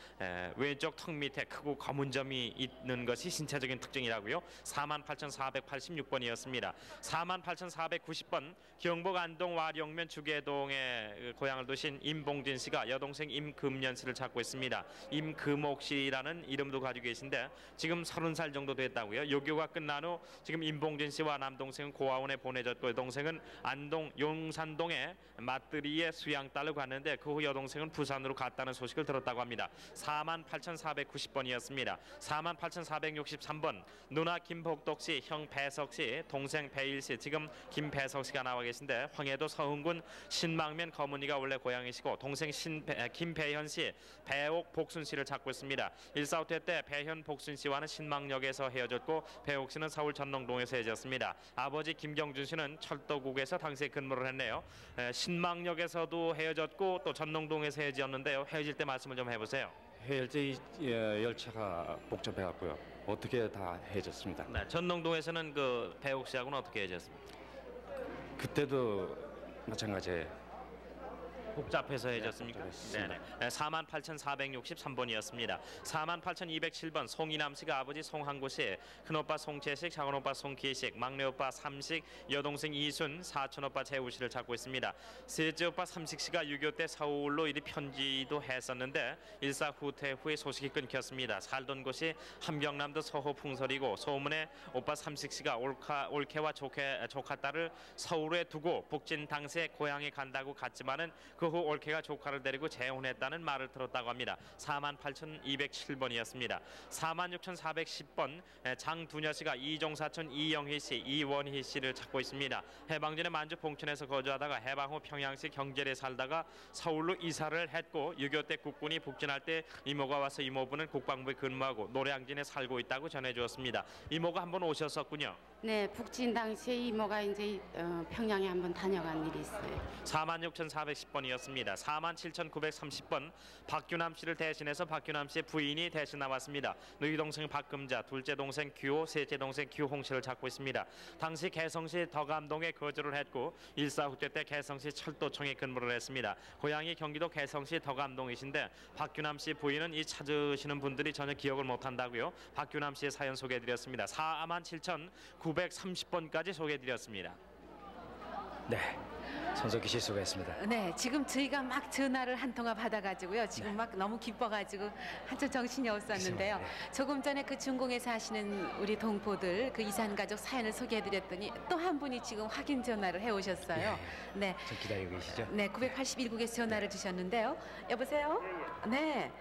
왼쪽 턱 밑에 크고 검은 점이 있는 것이 신체적인 특징이라고요. 48,486번이었습니다. 48,490번 경북 안동 와룡면 주계동에 고향을 두신 임봉진 씨가 여동생 임금년 씨를 찾고 있습니다. 임금옥 씨라는 이름도 가지고 계신데 지금 30살 정도 됐다고요. 요교가 끝난 후 지금 임봉진 씨와 남동생은 고아원에 보내졌고 여동생은 안동 용산동의 맞들이에 수양딸로 갔는데 그 후 여동생은 부산으로 갔다는 소식을 들었다고 합니다. 48,490번이었습니다. 48,463번 누나 김복덕 씨, 형 배석 씨, 동생 배일 씨, 지금 김배석 씨가 나와 계신데 황해도 서흥군 신망면 거문이가 원래 고향이시고 동생 김배현 씨, 배옥 복순 씨를 찾고 있습니다. 1.4.5태 때 배현 복순 씨와는 신망역에서 헤어졌고 배옥 씨는 서울 전농동에서 헤어졌습니다. 아버지 김경준 씨는 철도국에서 당시에 근무를 했네요. 신망역에서도 헤어졌고 또 전농동에서 헤어졌는데요. 헤어질 때 말씀을 좀 해보세요. 헤어질 때 열차가 복잡해갖고요. 어떻게 다 헤어졌습니다. 네, 전농동에서는 그 배옥 씨하고는 어떻게 헤어졌습니까? 그때도 마찬가지예요. 복잡해서 헤어졌습니까? 네네. 48,463번이었습니다. 48,207번 송이남 씨가 아버지 송항구 씨, 큰오빠 송채식, 작은오빠 송기식, 막내오빠 삼식, 여동생 이순, 사촌오빠 재우 씨를 찾고 있습니다. 셋째오빠 삼식 씨가 6.25 때 서울로 이리 편지도 했었는데 일사후퇴 후에 소식이 끊겼습니다. 살던 곳이 함경남도 서호 풍설이고 소문에 오빠 삼식 씨가 올케와 조카 딸을 서울에 두고 북진 당시에 고향에 간다고 갔지만은 그 후 올케가 조카를 데리고 재혼했다는 말을 들었다고 합니다. 48,207번이었습니다. 46,410번 장두녀 씨가 이종사촌 이영희 씨, 이원희 씨를 찾고 있습니다. 해방 전에 만주 봉천에서 거주하다가 해방 후 평양시 경제에 살다가 서울로 이사를 했고 6.25 때 국군이 북진할 때 이모가 와서 이모부는 국방부에 근무하고 노량진에 살고 있다고 전해주었습니다. 이모가 한번 오셨었군요. 네, 북진 당시에 이모가 이제 평양에 한번 다녀간 일이 있어요. 46,410번이었습니다. 47,930번 박규남 씨를 대신해서 박규남 씨의 부인이 대신 나왔습니다. 너희 동생 박금자, 둘째 동생 규호, 셋째 동생 규홍 씨를 찾고 있습니다. 당시 개성시 덕암동에 거주를 했고 1.4.5태 때 개성시 철도청에 근무를 했습니다. 고향이 경기도 개성시 덕암동이신데 박규남 씨 부인은 이 찾으시는 분들이 전혀 기억을 못한다고요. 박규남 씨의 사연 소개해드렸습니다. 47,930번까지 소개해드렸습니다. 네, 손석희 씨 수고했습니다. 네, 지금 저희가 막 전화를 한 통화 받아가지고요. 지금 막 너무 기뻐가지고 한참 정신이 없었는데요. 조금 전에 그 중공에 사시는 우리 동포들 그 이산 가족 사연을 소개해드렸더니 또 한 분이 지금 확인 전화를 해오셨어요. 네, 좀 기다리고 계시죠? 네, 981국에서 전화를 주셨는데요. 여보세요? 네.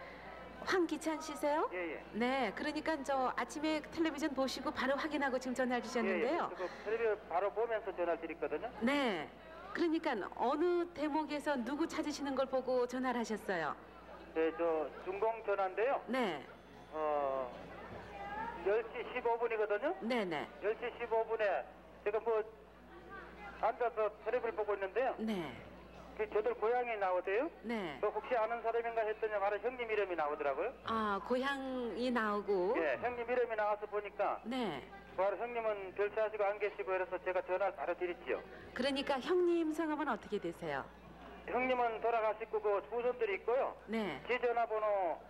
황기찬 씨세요? 예. 네, 그러니까 저 아침에 텔레비전 보시고 바로 확인하고 지금 전화를 주셨는데요. 예. 텔레비전 바로 보면서 전화 드렸거든요. 네, 그러니까 어느 대목에서 누구 찾으시는 걸 보고 전화를 하셨어요? 네, 저 중공 전화인데요. 네. 10시 15분이거든요. 네네. 10시 15분에 제가 뭐 앉아서 텔레비를 보고 있는데요. 네. 그 저들 고향이 나오대요. 네. 그 혹시 아는 사람인가 했더니 바로 형님 이름이 나오더라고요. 아, 고향이 나오고. 예, 형님 이름이 나와서 보니까 네. 바로 형님은 별세하시고 안 계시고 그래서 제가 전화를 바로 드렸지요. 그러니까 형님 성함은 어떻게 되세요? 형님은 돌아가시고 그 후손들이 있고요. 네. 제 전화번호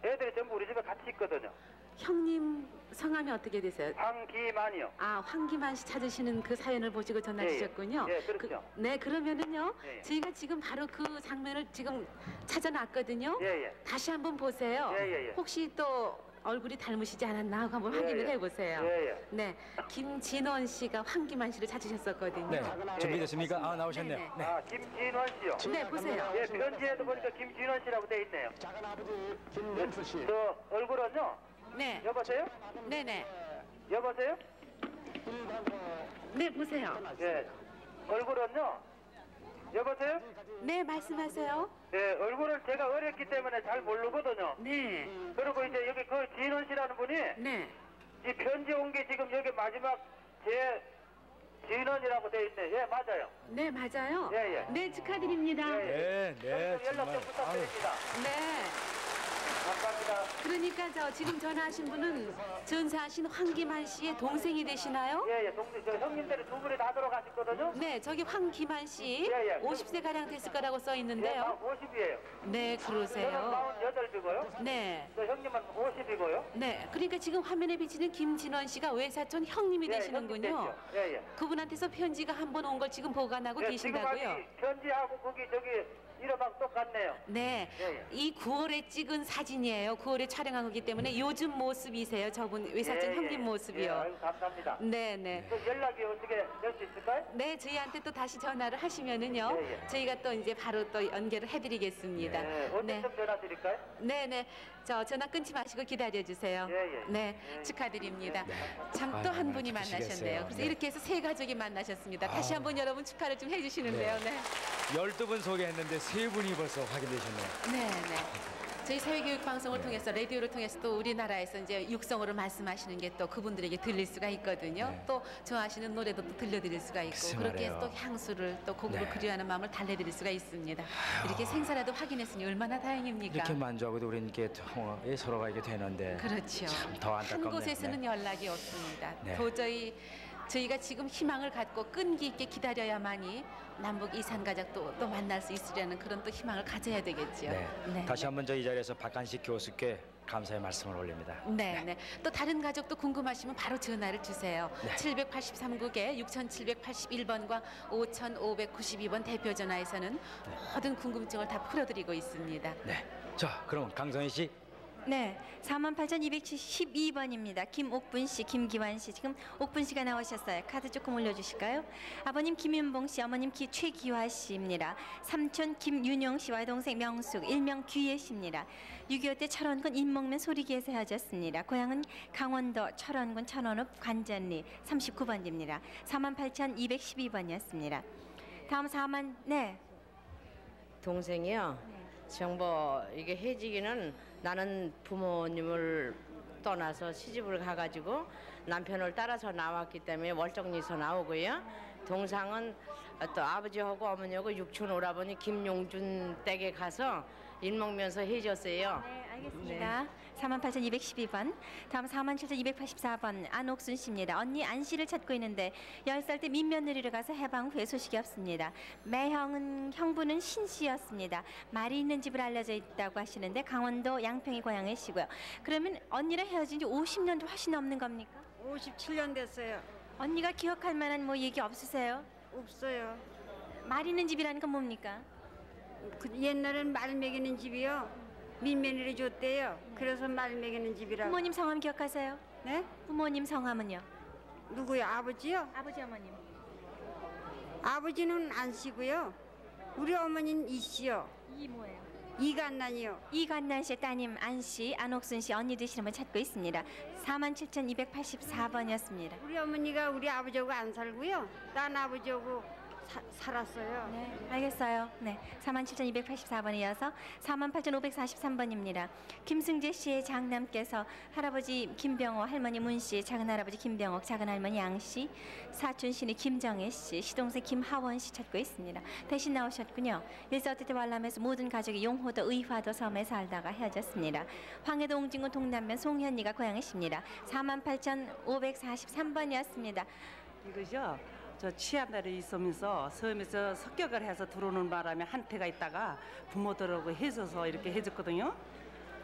애들이 전부 우리 집에 같이 있거든요. 형님 성함이 어떻게 되세요? 황기만이요. 아, 황기만 씨 찾으시는 그 사연을 보시고 전화 예, 주셨군요. 예, 그렇죠. 네, 그러면은요. 예. 저희가 지금 바로 그 장면을 지금 찾아놨거든요. 예. 다시 한번 보세요. 예. 혹시 또 얼굴이 닮으시지 않았나 하고 한번 예, 확인을 예. 해보세요. 예. 네, 김진원 씨가 황기만 씨를 찾으셨었거든요. 네, 준비됐습니까? 아, 나오셨네요. 네네. 네. 아, 김진원 씨요. 네, 보세요. 예, 편지에도 보니까 김진원 씨라고 돼 있네요. 작은 아버지 김명수 씨. 저 얼굴은요? 네. 여보세요? 네네. 여보세요? 네, 보세요. 예. 얼굴은요? 여보세요? 네, 말씀하세요. 예, 얼굴을 제가 어렸기 때문에 잘 모르거든요. 네. 그리고 이제 여기 그 진원 씨라는 분이 네. 이 편지 온 게 지금 여기 마지막 제 진원이라고 돼 있네. 예, 맞아요. 네, 맞아요. 예. 네, 축하드립니다. 네, 연락 좀 부탁드립니다. 네. 감사합니다. 그러니까 저 지금 전화하신 분은 전사하신 황김한 씨의 동생이 되시나요? 예, 동생, 저 형님들이 두 분이 다 돌아가셨거든요. 네, 저기 황김한 씨 예. 50세 가량 됐을 거라고 써 예, 있는데요. 50이에요. 네, 그러세요. 저는 48이고요. 네. 저 형님은 50이고요. 네, 그러니까 지금 화면에 비치는 김진원 씨가 외사촌 형님이 예, 되시는군요. 형님 되죠. 예. 그분한테서 편지가 한 번 온 걸 지금 보관하고 예, 계신다고요? 지금 아직 편지하고 거기 저기 이름하고 똑같네요. 네, 이 9월에 찍은 사진이에요. 9월에 촬영한 거기 때문에 요즘 모습이세요. 저분 외사촌 형님 모습이요. 아유, 감사합니다. 네. 또 연락이 어떻게 될 수 있을까요? 네, 저희한테 또 다시 전화를 하시면은요. 저희가 또 이제 바로 또 연결을 해드리겠습니다. 언제쯤 전화 드릴까요? 네. 저 전화 끊지 마시고 기다려 주세요. 네, 축하드립니다. 참 또 한 분이 만나셨네요. 그래서 이렇게 해서 세 가족이 만나셨습니다. 다시 한번 여러분 축하를 좀 해주시는데요. 네. 12분 소개했는데 3분이 벌써 확인되셨네요. 네. 저희 사회교육방송을 통해서 라디오를 통해서 또 우리나라에서 이제 육성으로 말씀하시는 게 또 그분들에게 들릴 수가 있거든요. 또 좋아하시는 노래도 또 들려드릴 수가 있고 글쎄 그렇게 해서 말이에요. 또 향수를 또 곡으로 그리워하는 마음을 달래드릴 수가 있습니다. 이렇게 생사라도 확인했으니 얼마나 다행입니까? 이렇게 만족하고도 우리는 이렇게 서로가 이렇게 되는데 그렇죠. 참 더 한 안타깝네요. 곳에서는 연락이 없습니다. 네. 도저히 저희가 지금 희망을 갖고 끈기 있게 기다려야만이 남북 이산 가족도 또 만날 수 있으려는 그런 또 희망을 가져야 되겠죠. 네. 다시 한번 저 이 자리에서 박한식 교수께 감사의 말씀을 올립니다. 네. 또 다른 가족도 궁금하시면 바로 전화를 주세요. 783국에 6781번과 5592번 대표 전화에서는 모든 궁금증을 다 풀어드리고 있습니다. 네. 자, 그럼 강선희 씨. 네, 48,212번입니다. 김옥분 씨, 김기환 씨. 지금 옥분 씨가 나오셨어요. 카드 조금 올려주실까요? 아버님 김윤봉 씨, 어머님 최기화 씨입니다. 삼촌 김윤용 씨와 동생 명숙, 일명 귀예 씨입니다. 6.25 때 철원군 인목면 소리기에서 헤어졌습니다. 고향은 강원도 철원군 천원읍 관전리 39번입니다. 48,212번이었습니다. 다음 4만, 네. 동생이요. 정보 이게 해지기는 나는 부모님을 떠나서 시집을 가가지고 남편을 따라서 나왔기 때문에 월정리에서 나오고요. 동상은 또 아버지하고 어머니하고 육촌 오라버니 김용준 댁에 가서 일목면서 해줬어요. 네, 알겠습니다. 48,212번. 다음 47,284번 안옥순 씨입니다. 언니 안 씨를 찾고 있는데 10살 때 민며느리로 가서 해방 후에 소식이 없습니다. 형부는 신 씨였습니다. 말이 있는 집을 알려져 있다고 하시는데 강원도 양평이 고향이시고요. 그러면 언니랑 헤어진 지 50년도 훨씬 넘는 겁니까? 57년 됐어요. 언니가 기억할 만한 뭐 얘기 없으세요? 없어요. 말 있는 집이라는 건 뭡니까? 옛날엔 말 먹이는 집이요. 민며느리 줬대요. 그래서 말 먹이는 집이라고. 부모님 성함 기억하세요? 네? 부모님 성함은요? 누구요? 아버지요? 아버지 어머님. 아버지는 안 씨고요. 우리 어머니는 이 씨요. 이 뭐예요? 이간난이요. 이간난 씨의 따님 안 씨, 안옥순 씨 언니 되시는 분 찾고 있습니다. 47,284번이었습니다. 우리 어머니가 우리 아버지하고 안 살고요. 딴 아버지하고 살았어요. 네, 알겠어요. 네, 47,284번에 이어서 48,543번입니다. 김승재 씨의 장남께서 할아버지 김병호, 할머니 문 씨, 작은할아버지 김병옥, 작은할머니 양 씨, 사촌 신이 김정혜 씨, 시동생 김하원 씨 찾고 있습니다. 대신 나오셨군요. 일사어때 월남에서 모든 가족이 용호도 의화도 섬에 살다가 헤어졌습니다. 황해도 옹진군 동남면 송현이가 고향이십니다. 48,543번이었습니다. 이거죠? 저 취한달이 있으면서 섬에서 습격을 해서 들어오는 바람에 한태가 있다가 부모들하고 해줘서 이렇게 해줬거든요.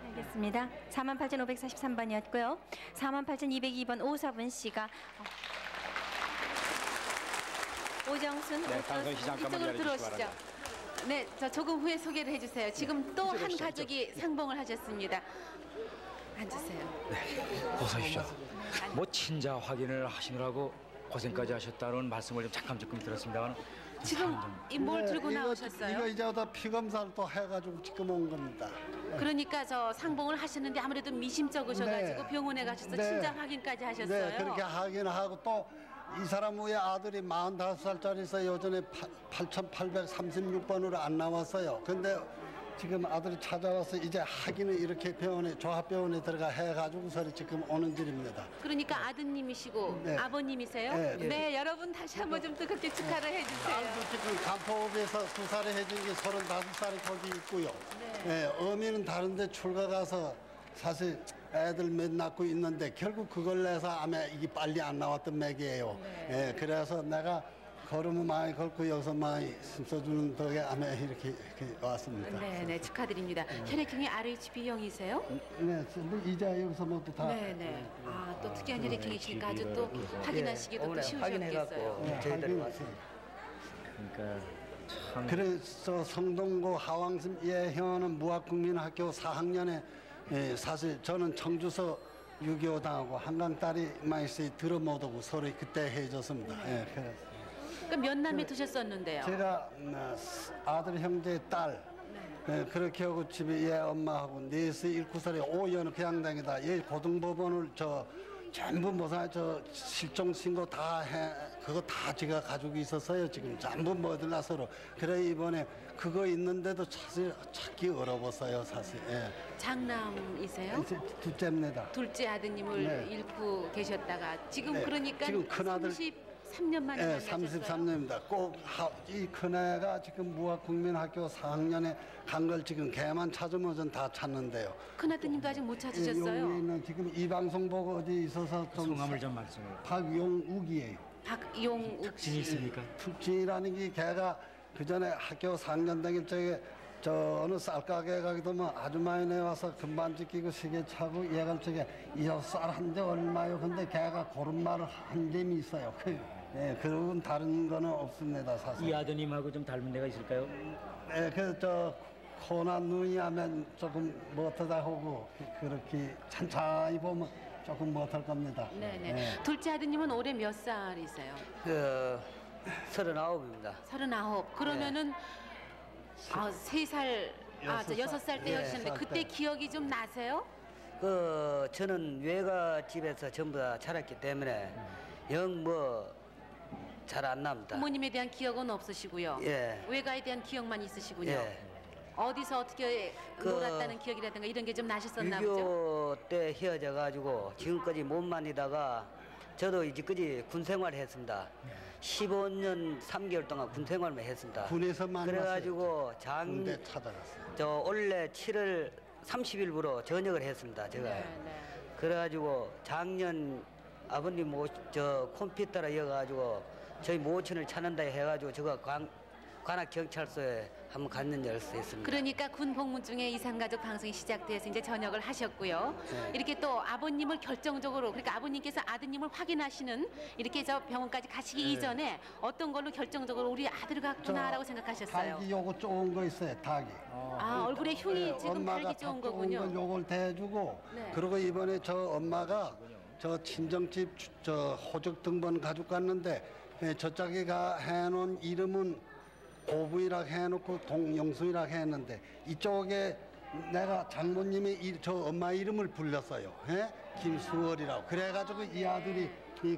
알겠습니다. 48,543번이었고요. 48,202번 오서분 씨가 오정순, 네, 강선 씨 잠깐만 이쪽으로 기다려 주시기 들어오시죠. 바랍니다. 네, 저 조금 후에 소개를 해주세요. 지금 또 한 가족이 상봉을 하셨습니다. 앉으세요. 어서 오십시오. 뭐 친자 확인을 하시느라고 고생까지 하셨다는 말씀을 좀 잠깐 조금 들었습니다만 지금 이 뭘 들고 나오셨어요? 이거 이제 다 피 검사를 또 해가지고 지금 온 겁니다. 그러니까 저 상봉을 하셨는데 아무래도 미심쩍으셔가지고 네. 병원에 가셔서 네. 친자 확인까지 하셨어요. 네, 그렇게 확인하고 또 이 사람 후에 아들이 45살짜리서 요전에 8,836번으로 안 나왔어요. 근데 지금 아들이 찾아와서 이제 하기는 이렇게 병원에 조합병원에 들어가 해가지고서 지금 오는 길입니다. 그러니까 아드님이시고 네. 아버님이세요? 네. 네, 여러분 다시 한번 좀 뜨겁게 축하를 해주세요. 딸도 지금 간포읍에서 2살에 해준 게 35살이 거기 있고요. 네. 어미는 다른데 출가 가서 사실 애들 몇 낳고 있는데 결국 그걸 내서 아마 이게 빨리 안 나왔던 맥이에요. 예, 그래서 내가 걸음을 많이 걷고 여기서 많이 힘써주는 덕에 아마 이렇게 왔습니다. 네, 축하드립니다. 혈액형이 RHB형이세요? 네, 이제 여기서 모두 다. 네. 아, 또 특이한 혈액형이시니까 아주 또 확인하시기도 또 쉬우셨겠어요. 저희들이 왔습니다. 그러니까 참. 그래서 성동고 하왕심 예현은 무학국민학교 4학년에 사실 저는 청주서 6.25 당하고 한강 딸이 많이 들어 못 오고 서로 그때 해줬습니다. 예, 그래서. 그럼 몇 남매 두셨었는데요? 제가 아들, 형제, 딸 그렇게 하고 집에 얘 엄마하고 넷이 19살에 5년 그냥 다니다. 얘 고등법원을 전부 뭐사 실종 신고 다 해 그거 다 제가 가지고 있었어요. 지금 전부 뭐들 나서로. 그래 이번에 그거 있는데도 사실 찾기 어려웠어요. 사실. 예. 장남이세요? 둘째입니다. 둘째 아드님을 네. 잃고 계셨다가 지금 네. 그러니까 지금 큰아들 33년 만에 네, 만나셨어요? 33년입니다. 꼭 이 큰애가 지금 무학국민학교 4학년에 간 걸 지금 걔만 찾으면 전 다 찾는데요. 큰아드님도 아직 못 찾으셨어요? 여기 있는 지금 이 방송 보고 어디 있어서 좀 성함을 좀 말씀해. 박용욱이에요. 박용욱 특징이 있습니까? 특징이라는 게 걔가 그 전에 학교 4학년 다닐 적에 저 어느 쌀가게 가기도 뭐 아주 많이 내와서 금반지 끼고 시계 차고 얘가 저게 이 쌀 한 대 얼마요? 근데 걔가 그런 말을 한 점이 있어요. 예, 그런 다른 거는 없습니다, 사실. 이 아드님하고 좀 닮은 데가 있을까요? 예, 그 코나 눈이 하면 조금 못하다 하고 그렇게 찬찬히 보면 조금 못할 겁니다. 네네. 예. 둘째 아드님은 올해 몇 살이세요? 39입니다. 39. 그러면은 아, 3살, 저 6살 때 하셨는데 그때 기억이 좀 나세요? 저는 외가 집에서 전부 다 자랐기 때문에 영 잘 안 납니다. 부모님에 대한 기억은 없으시고요. 예. 외가에 대한 기억만 있으시군요. 예. 어디서 어떻게 놀았다는 기억이라든가 이런 게 좀 나셨었나 보죠? 6.25 때 헤어져 가지고 지금까지 못 만나다가 저도 이제까지 군 생활을 했습니다. 15년 3개월 동안 군 생활만 했습니다. 군에서 만났어요. 그래가지고 군대 찾아갔어요. 저 올해 7월 30일부로 전역을 했습니다. 제가. 그래가지고 작년 아버님 저 컴퓨터라 이어가지고 저희 모친을 찾는다 해가지고 제가 관악 경찰서에 한번 갔는 열 수 있습니다. 그러니까 군 복무 중에 이산가족 방송이 시작돼서 이제 전역을 하셨고요. 네. 이렇게 또 아버님을 결정적으로 그러니까 아버님께서 아드님을 확인하시는 이렇게 저 병원까지 가시기 네. 이전에 어떤 걸로 결정적으로 우리 아들 같구나라고 생각하셨어요? 닭이 요거 좋은 거 있어요. 닭이. 아, 얼굴에 흉이 지금 엄마가 달기 좋은 닭 거군요. 걸 요걸 대주고 네. 그리고 이번에 저 엄마가 저 친정집 저 호적 등본 가지고 갔는데 저쪽에가 해놓은 이름은 고부이라고 해놓고 동영수이라고 했는데 이쪽에 내가 장모님의 저 엄마 이름을 불렀어요. 김수월이라고. 그래가지고 이 아들이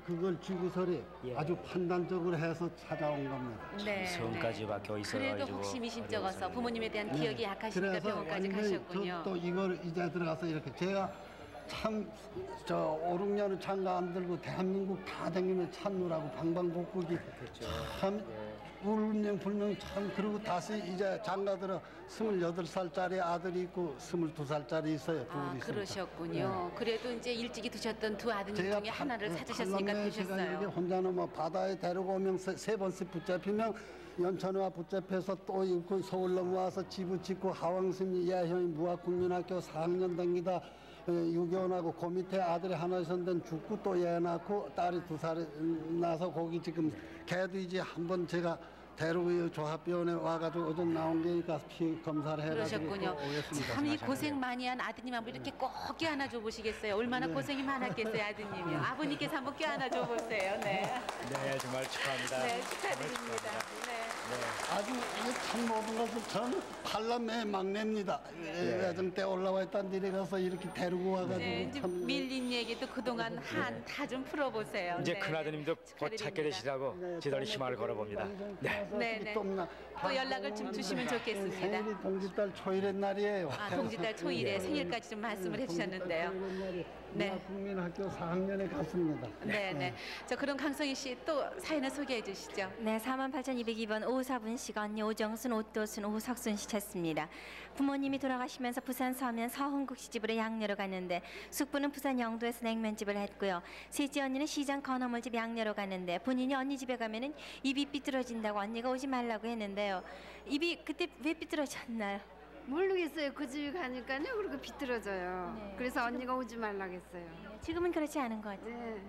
그걸 주고서리 아주 판단적으로 해서 찾아온 겁니다. 네, 성까지 박혀 있어가지고. 그래도 혹심이 심쩍어서 부모님에 대한 기억이 약하시니까 그래서 병원까지 완전히 가셨군요. 또 이걸 이제 들어가서 이렇게 제가 참 저 5, 6년은 장가 안 들고 대한민국 다 다니면 찾느라고 방방곡곡이 참 울명불명 참 그리고 다시 이제 장가 들어 28살짜리 아들이 있고 22살짜리 있어요. 둘이 있습니다. 그러셨군요. 그래도 이제 일찍이 두셨던 두 아드님 제가 중에 하나를 판- 찾으셨으니까 판남매 제가 이렇게 되셨어요. 혼자는 뭐 바다에 데리고 오면 세 번씩 붙잡히면 연천에 와 붙잡혀서 또 있고 서울 넘어와서 집을 짓고 하왕심 예현이 무학국민학교 4학년 다니다 6개월하고 그 밑에 아들이 하나 있었는데 죽고 또 얘 낳고 딸이 2살 나서 거기 지금 걔도 이제 한번 제가 대로의 조합병원에 와가지고 어제 나온 게니까 피 검사를 해가지고 그러셨군요. 또 오겠습니다. 참 이 고생 많이 한 아드님 한번 이렇게 꼭 껴안아줘 보시겠어요? 얼마나 네. 고생이 많았겠어요, 아드님이요. 아버님께서 한번 껴안아줘 보세요. 네. 네, 정말 축하합니다. 네, 축하드립니다. 네. 아주 이게 참 모든 것을 저는 팔남매 막내입니다. 네. 애정 때 올라와 있던 일에 가서 이렇게 데리고 와가지고 네, 이제 참 밀린 얘기도 그동안 한 다 좀 풀어보세요. 이제 네. 큰아드님도 곧 찾게 되시라고 지도를 희망을 걸어봅니다. 네. 네. 또 연락을 좀 주시면 좋겠습니다. 생일이 동짓달 초일의 날이에요. 아, 동짓달 초일에 생일까지 좀 말씀을 해주셨는데요. 네. 국민학교 4학년에 갔습니다. 네. 저 그럼 강성희 씨 또 사연을 소개해 주시죠. 네, 48,202번 오사분 씨가 언니 오정순, 오도순, 오석순 씨 찾습니다. 부모님이 돌아가시면서 부산 서면 서흥국 씨 집으로 양녀로 갔는데 숙부는 부산 영도에서 냉면집을 했고요. 셋째 언니는 시장 건어물집 양녀로 갔는데 본인이 언니 집에 가면은 입이 삐뚤어진다고 언니가 오지 말라고 했는데요. 입이 그때 왜 삐뚤어졌나요? 모르겠어요. 그 집에 가니까요. 그렇게 비뚤어져요. 그래서 언니가 오지 말라고 했어요. 지금은 그렇지 않은 것 같아요. 네.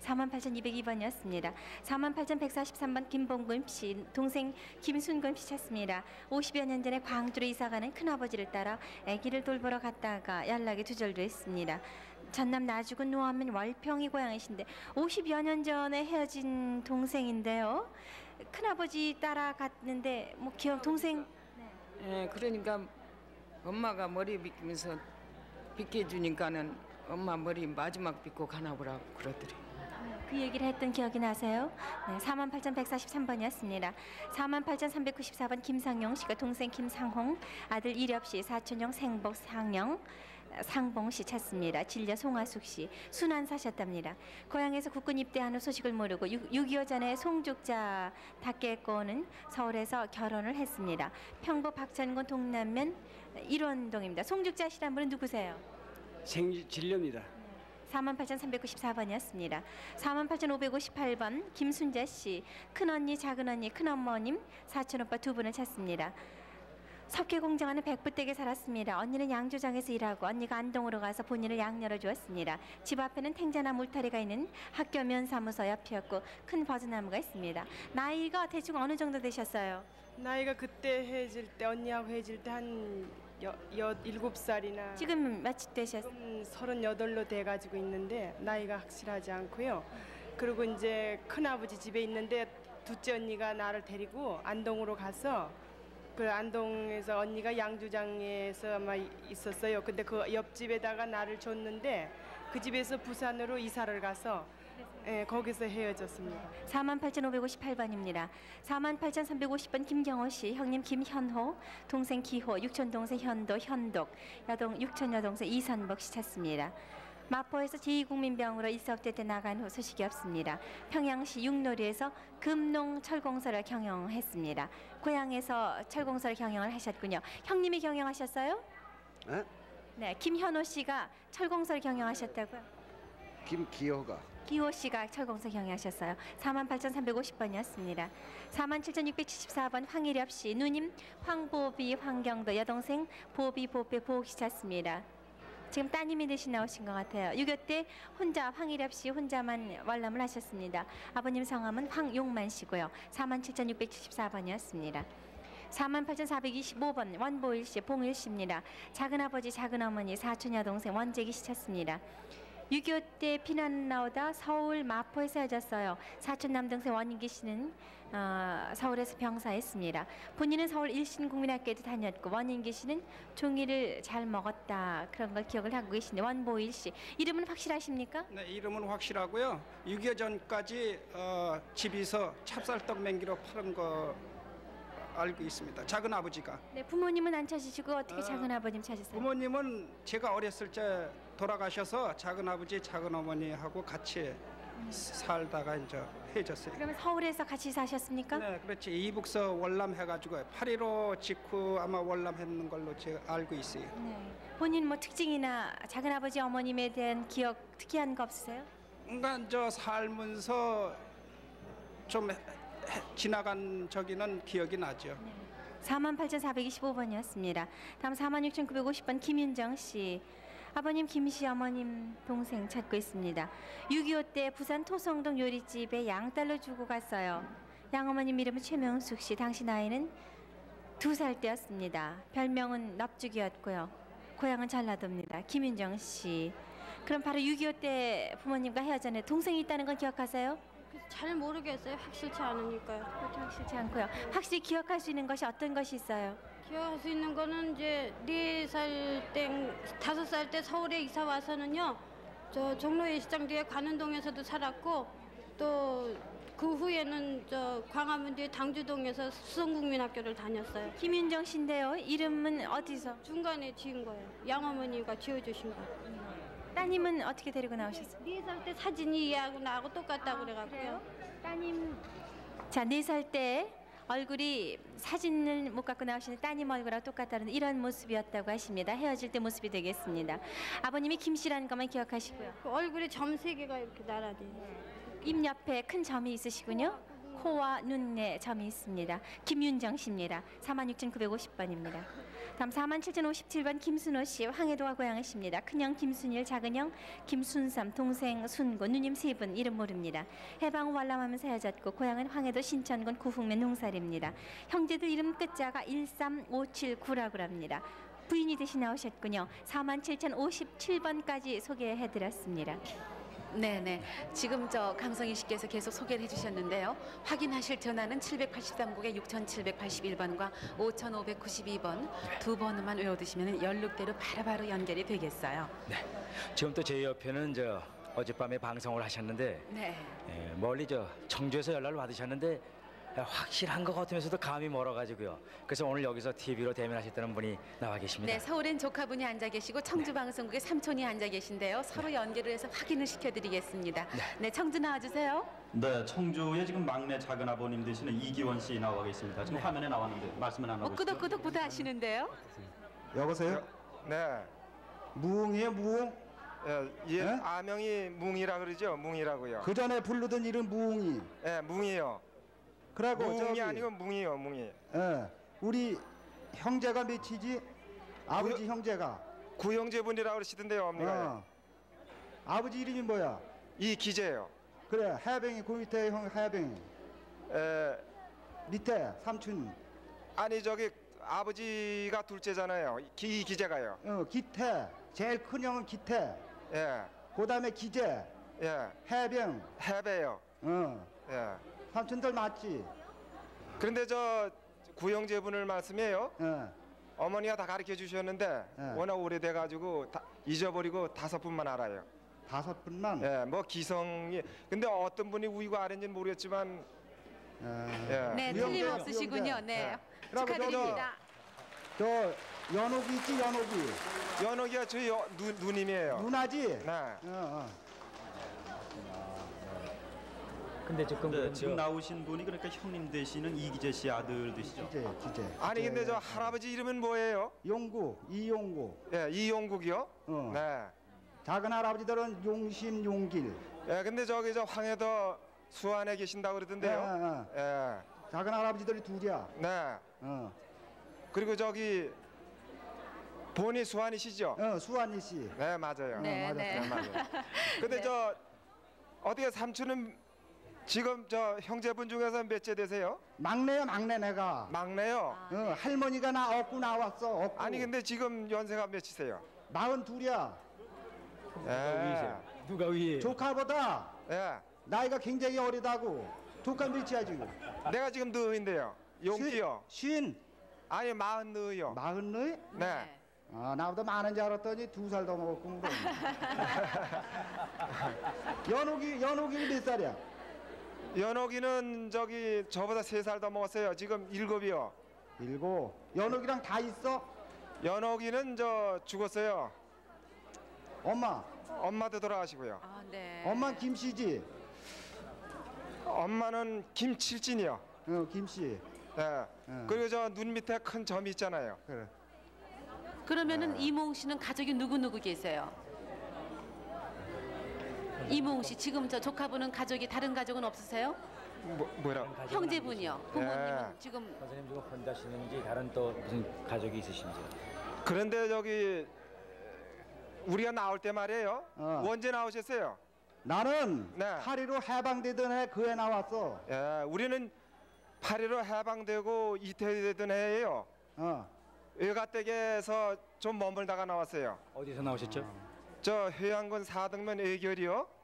48,202번이었습니다. 48,143번 김봉근 씨, 동생 김순근 씨 찾습니다. 50여 년 전에 광주로 이사가는 큰아버지를 따라 아기를 돌보러 갔다가 연락이 두절됐습니다. 전남 나주군 노안면 월평이 고향이신데 50여 년 전에 헤어진 동생인데요. 큰아버지 따라갔는데 뭐 기억 동생 예, 그러니까 엄마가 머리 빗기면서 빗겨주니까는 엄마 머리 마지막 빗고 가나 보라고 그러더래. 그 얘기를 했던 기억이 나세요? 네, 48,143번이었습니다. 48,394번 김상용 씨가 동생 김상홍, 아들 이렵 씨, 사촌형 생복 상영, 상봉 씨 찾습니다. 진려 송하숙 씨, 순안 사셨답니다. 고향에서 국군 입대한 후 소식을 모르고 6.25 전에 송죽자 닭개꼬는 서울에서 결혼을 했습니다. 평부 박천군 동남면 일원동입니다. 송죽자 씨란 분은 누구세요? 생진료입니다. 48,394번이었습니다. 48,558번 김순자 씨, 큰언니, 작은언니, 큰어머님, 사촌오빠 두 분을 찾습니다. 석회공장하는 백부댁에 살았습니다. 언니는 양조장에서 일하고 언니가 안동으로 가서 본인을 양녀로 주었습니다. 집 앞에는 탱자나 물타리가 있는 학교 면사무소 옆이었고 큰 버즈나무가 있습니다. 나이가 대충 어느 정도 되셨어요? 나이가 그때 헤어질 때 언니하고 헤어질 때 한 17살이나 지금 몇이 되셨어요? 지금 38로 돼가지고 있는데 나이가 확실하지 않고요. 그리고 이제 큰아버지 집에 있는데 둘째 언니가 나를 데리고 안동으로 가서 그 안동에서 언니가 양조장에서 아마 있었어요. 근데 그 옆집에다가 나를 줬는데 그 집에서 부산으로 이사를 가서 거기서 헤어졌습니다. 48,558번입니다. 48,350번 김경호 씨, 형님 김현호, 동생 기호, 육촌 동생 현도, 현독, 여동 육촌 여동생 이선복 씨 찾습니다. 마포에서 제2국민병으로 일사업대 때 나간 후 소식이 없습니다. 평양시 육놀이에서 금농 철공사를 경영했습니다. 고향에서 철공사를 경영을 하셨군요. 형님이 경영하셨어요? 네? 네, 김현호 씨가 철공사를 경영하셨다고요? 김기호가. 기호 씨가 철공사 경영하셨어요. 48,350번이었습니다. 47,674번 황일엽 씨, 누님 황보비 황경도, 여동생 보비 보배 보옥 씨 찾습니다. 지금 따님이 대신 나오신 것 같아요. 6.25 때 혼자 황일엽 씨 혼자만 월남을 하셨습니다. 아버님 성함은 황용만 씨고요. 47,674번이었습니다. 48,425번 원보일 씨, 봉일 씨입니다. 작은아버지, 작은어머니, 사촌 여동생 원재기 씨 찾습니다. 6.25 때 피난 나오다 서울 마포에서 헤어졌어요. 사촌 남동생 원인기 씨는 서울에서 병사했습니다. 본인은 서울 일신국민학교에도 다녔고 원인기 씨는 종이를 잘 먹었다 그런 걸 기억을 하고 계신데 원보일 씨 이름은 확실하십니까? 네, 이름은 확실하고요. 6.25 전까지 집에서 찹쌀떡 맹기로 파는 거 알고 있습니다. 작은 아버지가. 네, 부모님은 안 찾으시고 어떻게 작은 아버님 찾으세요? 부모님은 제가 어렸을 때 돌아가셔서 작은 아버지, 작은 어머니하고 같이 살다가 이제 헤어졌어요. 그러면 서울에서 같이 사셨습니까? 네, 그렇지. 이북서 월남 해가지고 8.15 직후 아마 월남했는 걸로 제가 알고 있어요. 네. 본인 뭐 특징이나 작은 아버지, 어머님에 대한 기억 특이한 거 없으세요? 그러니까 저 살면서 좀 지나간 저기는 기억이 나죠. 네. 48,425번이었습니다. 다음 46,950번 김윤정 씨. 아버님 김씨, 어머님 동생 찾고 있습니다. 6.25 때 부산 토성동 요리집에 양딸로 주고 갔어요. 양어머님 이름은 최명숙 씨. 당시 나이는 2살 때였습니다. 별명은 넙죽이었고요. 고향은 전라도입니다. 김윤정 씨. 그럼 바로 6.25 때 부모님과 헤어졌는데 동생이 있다는 건 기억하세요? 잘 모르겠어요. 확실치 않으니까요. 그렇게 확실치 않고요. 확실히 기억할 수 있는 것이 어떤 것이 있어요? 기억할 수 있는 거는 이제 4살 때, 5살 때 서울에 이사 와서는요. 저 종로 예식장 뒤에 관운동에서도 살았고 또 그 후에는 저 광화문 뒤에 당주동에서 수성국민학교를 다녔어요. 김윤정 씨인데요. 이름은 어디서? 중간에 지은 거예요. 양어머니가 지어주신 거. 따님은 어떻게 데리고 나오셨어요? 4살 때 사진이 얘하고 나하고 똑같다고 그래갖고요. 따님. 자, 4살 때 얼굴이 사진을 못 갖고 나오시는 따님 얼굴하고 똑같다는 이런 모습이었다고 하십니다. 헤어질 때 모습이 되겠습니다. 아버님이 김 씨라는 것만 기억하시고요. 그 얼굴에 점 3개가 이렇게 나란히. 입 옆에 큰 점이 있으시군요. 코와 눈에 점이 있습니다. 김윤정 씨입니다. 46,950번입니다. 다음 47,057번 김순호 씨, 황해도와 고향이십니다. 큰형 김순일, 작은형 김순삼, 동생 순고, 누님 3분 이름 모릅니다. 해방 후 월남하면서 헤어졌고 고향은 황해도 신천군 구흥면 농살입니다. 형제들 이름 끝자가 13579라고 합니다. 부인이 대신 나오셨군요. 47,057번까지 소개해드렸습니다. 네네. 지금 저 강성희 씨께서 계속 소개를 해주셨는데요. 확인하실 전화는 783국에 6781번과 5592번 두 번만 외워두시면 연락대로 바로바로 연결이 되겠어요. 네. 지금 또 제 옆에는 저 어젯밤에 방송을 하셨는데 네. 멀리 저 청주에서 연락을 받으셨는데 확실한 것 같으면서도 감이 멀어가지고요. 그래서 오늘 여기서 TV로 대면하셨다는 분이 나와 계십니다. 네, 서울엔 조카분이 앉아 계시고 청주 방송국에 삼촌이 앉아 계신데요. 서로 연결을 해서 확인을 시켜드리겠습니다. 네, 청주 나와주세요. 네, 청주에 지금 막내 작은 아버님 되시는 이기원 씨 나와 계십니다. 지금 화면에 나왔는데 말씀을 안 하고 있어요. 끄덕끄덕부터 하시는데요. 여보세요? 네. 무웅이에요, 무웅? 예, 아명이 뭉이라 그러죠. 뭉이라고요. 그 전에 부르던 이름 무웅이. 예, 뭉이요. 그러고 뭉이 아니고 뭉이요, 뭉이. 예, 우리 형제가 몇이지? 아버지 형제가. 구형제분이라 그러시던데요, 어머니가. 아버지 이름이 뭐야? 이기재요. 그래, 하야병이 그 밑에 형 하야병이. 밑에 삼촌. 아니 저기 아버지가 둘째잖아요. 이기재가요. 기태. 제일 큰 형은 기태. 예. 그다음에 기재. 예. 해병. 해배요. 예. 삼촌들 맞지? 그런데 저 구형제분을 말씀해요. 어머니가 다 가르쳐 주셨는데 워낙 오래돼 가지고 잊어버리고 5분만 알아요. 5분만? 예, 뭐 기성이. 근데 어떤 분이 우이고 아래인지는 모르겠지만. 예. 네, 틀림없으시군요. 네, 축하드립니다. 저 연옥이 있지, 연옥이. 연옥이가 저희 누님이에요. 누나지? 네. 근데 지금 나오신 분이 그러니까 형님 되시는 이기재 씨 아들 되시죠? 기재. 아니 근데 저 할아버지 이름은 뭐예요? 용구, 이용구. 예, 이용국이요? 네. 작은 할아버지들은 용심, 용길. 예, 근데 저기 저 황해도 수안에 계신다고 그러던데요. 예. 작은 할아버지들이 둘이야. 네. 그리고 저기 본이 수안이시죠? 수안이 씨. 네, 맞아요. 네, 맞아요. 맞아요. 근데 저 어떻게 삼촌은 지금 저 형제분 중에서 몇째 되세요? 막내요, 막내 내가. 막내요? 할머니가 나 얻고 나왔어. 얻고. 아니 근데 지금 연세가 몇이세요? 42이야. 누가 위에? 조카보다 나이가 굉장히 어리다고. 조카 몇이야 지금? 내가 지금 너인데요. 용기요. 쉰. 아니 40너요. 40너? 네. 아, 나보다 많은 줄 알았더니 2살 더 먹었군. 연옥이 몇 살이야? 연옥이는 저기 저보다 3살 더 먹었어요. 지금 7이요. 7. 연옥이랑 다 있어? 연옥이는 저 죽었어요. 엄마도 돌아가시고요. 아, 네. 엄마는 김씨지? 엄마는 김칠진이요. 김씨. 네. 그리고 저 눈 밑에 큰 점이 있잖아요. 그래. 그러면은 이몽 씨는 가족이 누구 계세요? 이몽 씨 지금 저 조카분은 가족이 다른 가족은 없으세요? 뭐라? 형제분이요. 부모님은 지금 선생님 지금 혼자 사시는지 다른 또 무슨 가족이 있으신지. 그런데 저기 우리가 나올 때 말이에요. 언제 나오셨어요? 나는 8.15 해방되던 해 그 해 나왔어. 예, 우리는 8.15 해방되고 이태되던 해예요. 외가댁에서 좀 머물다가 나왔어요. 어디서 나오셨죠? 저 해양군 4등면 애결이요.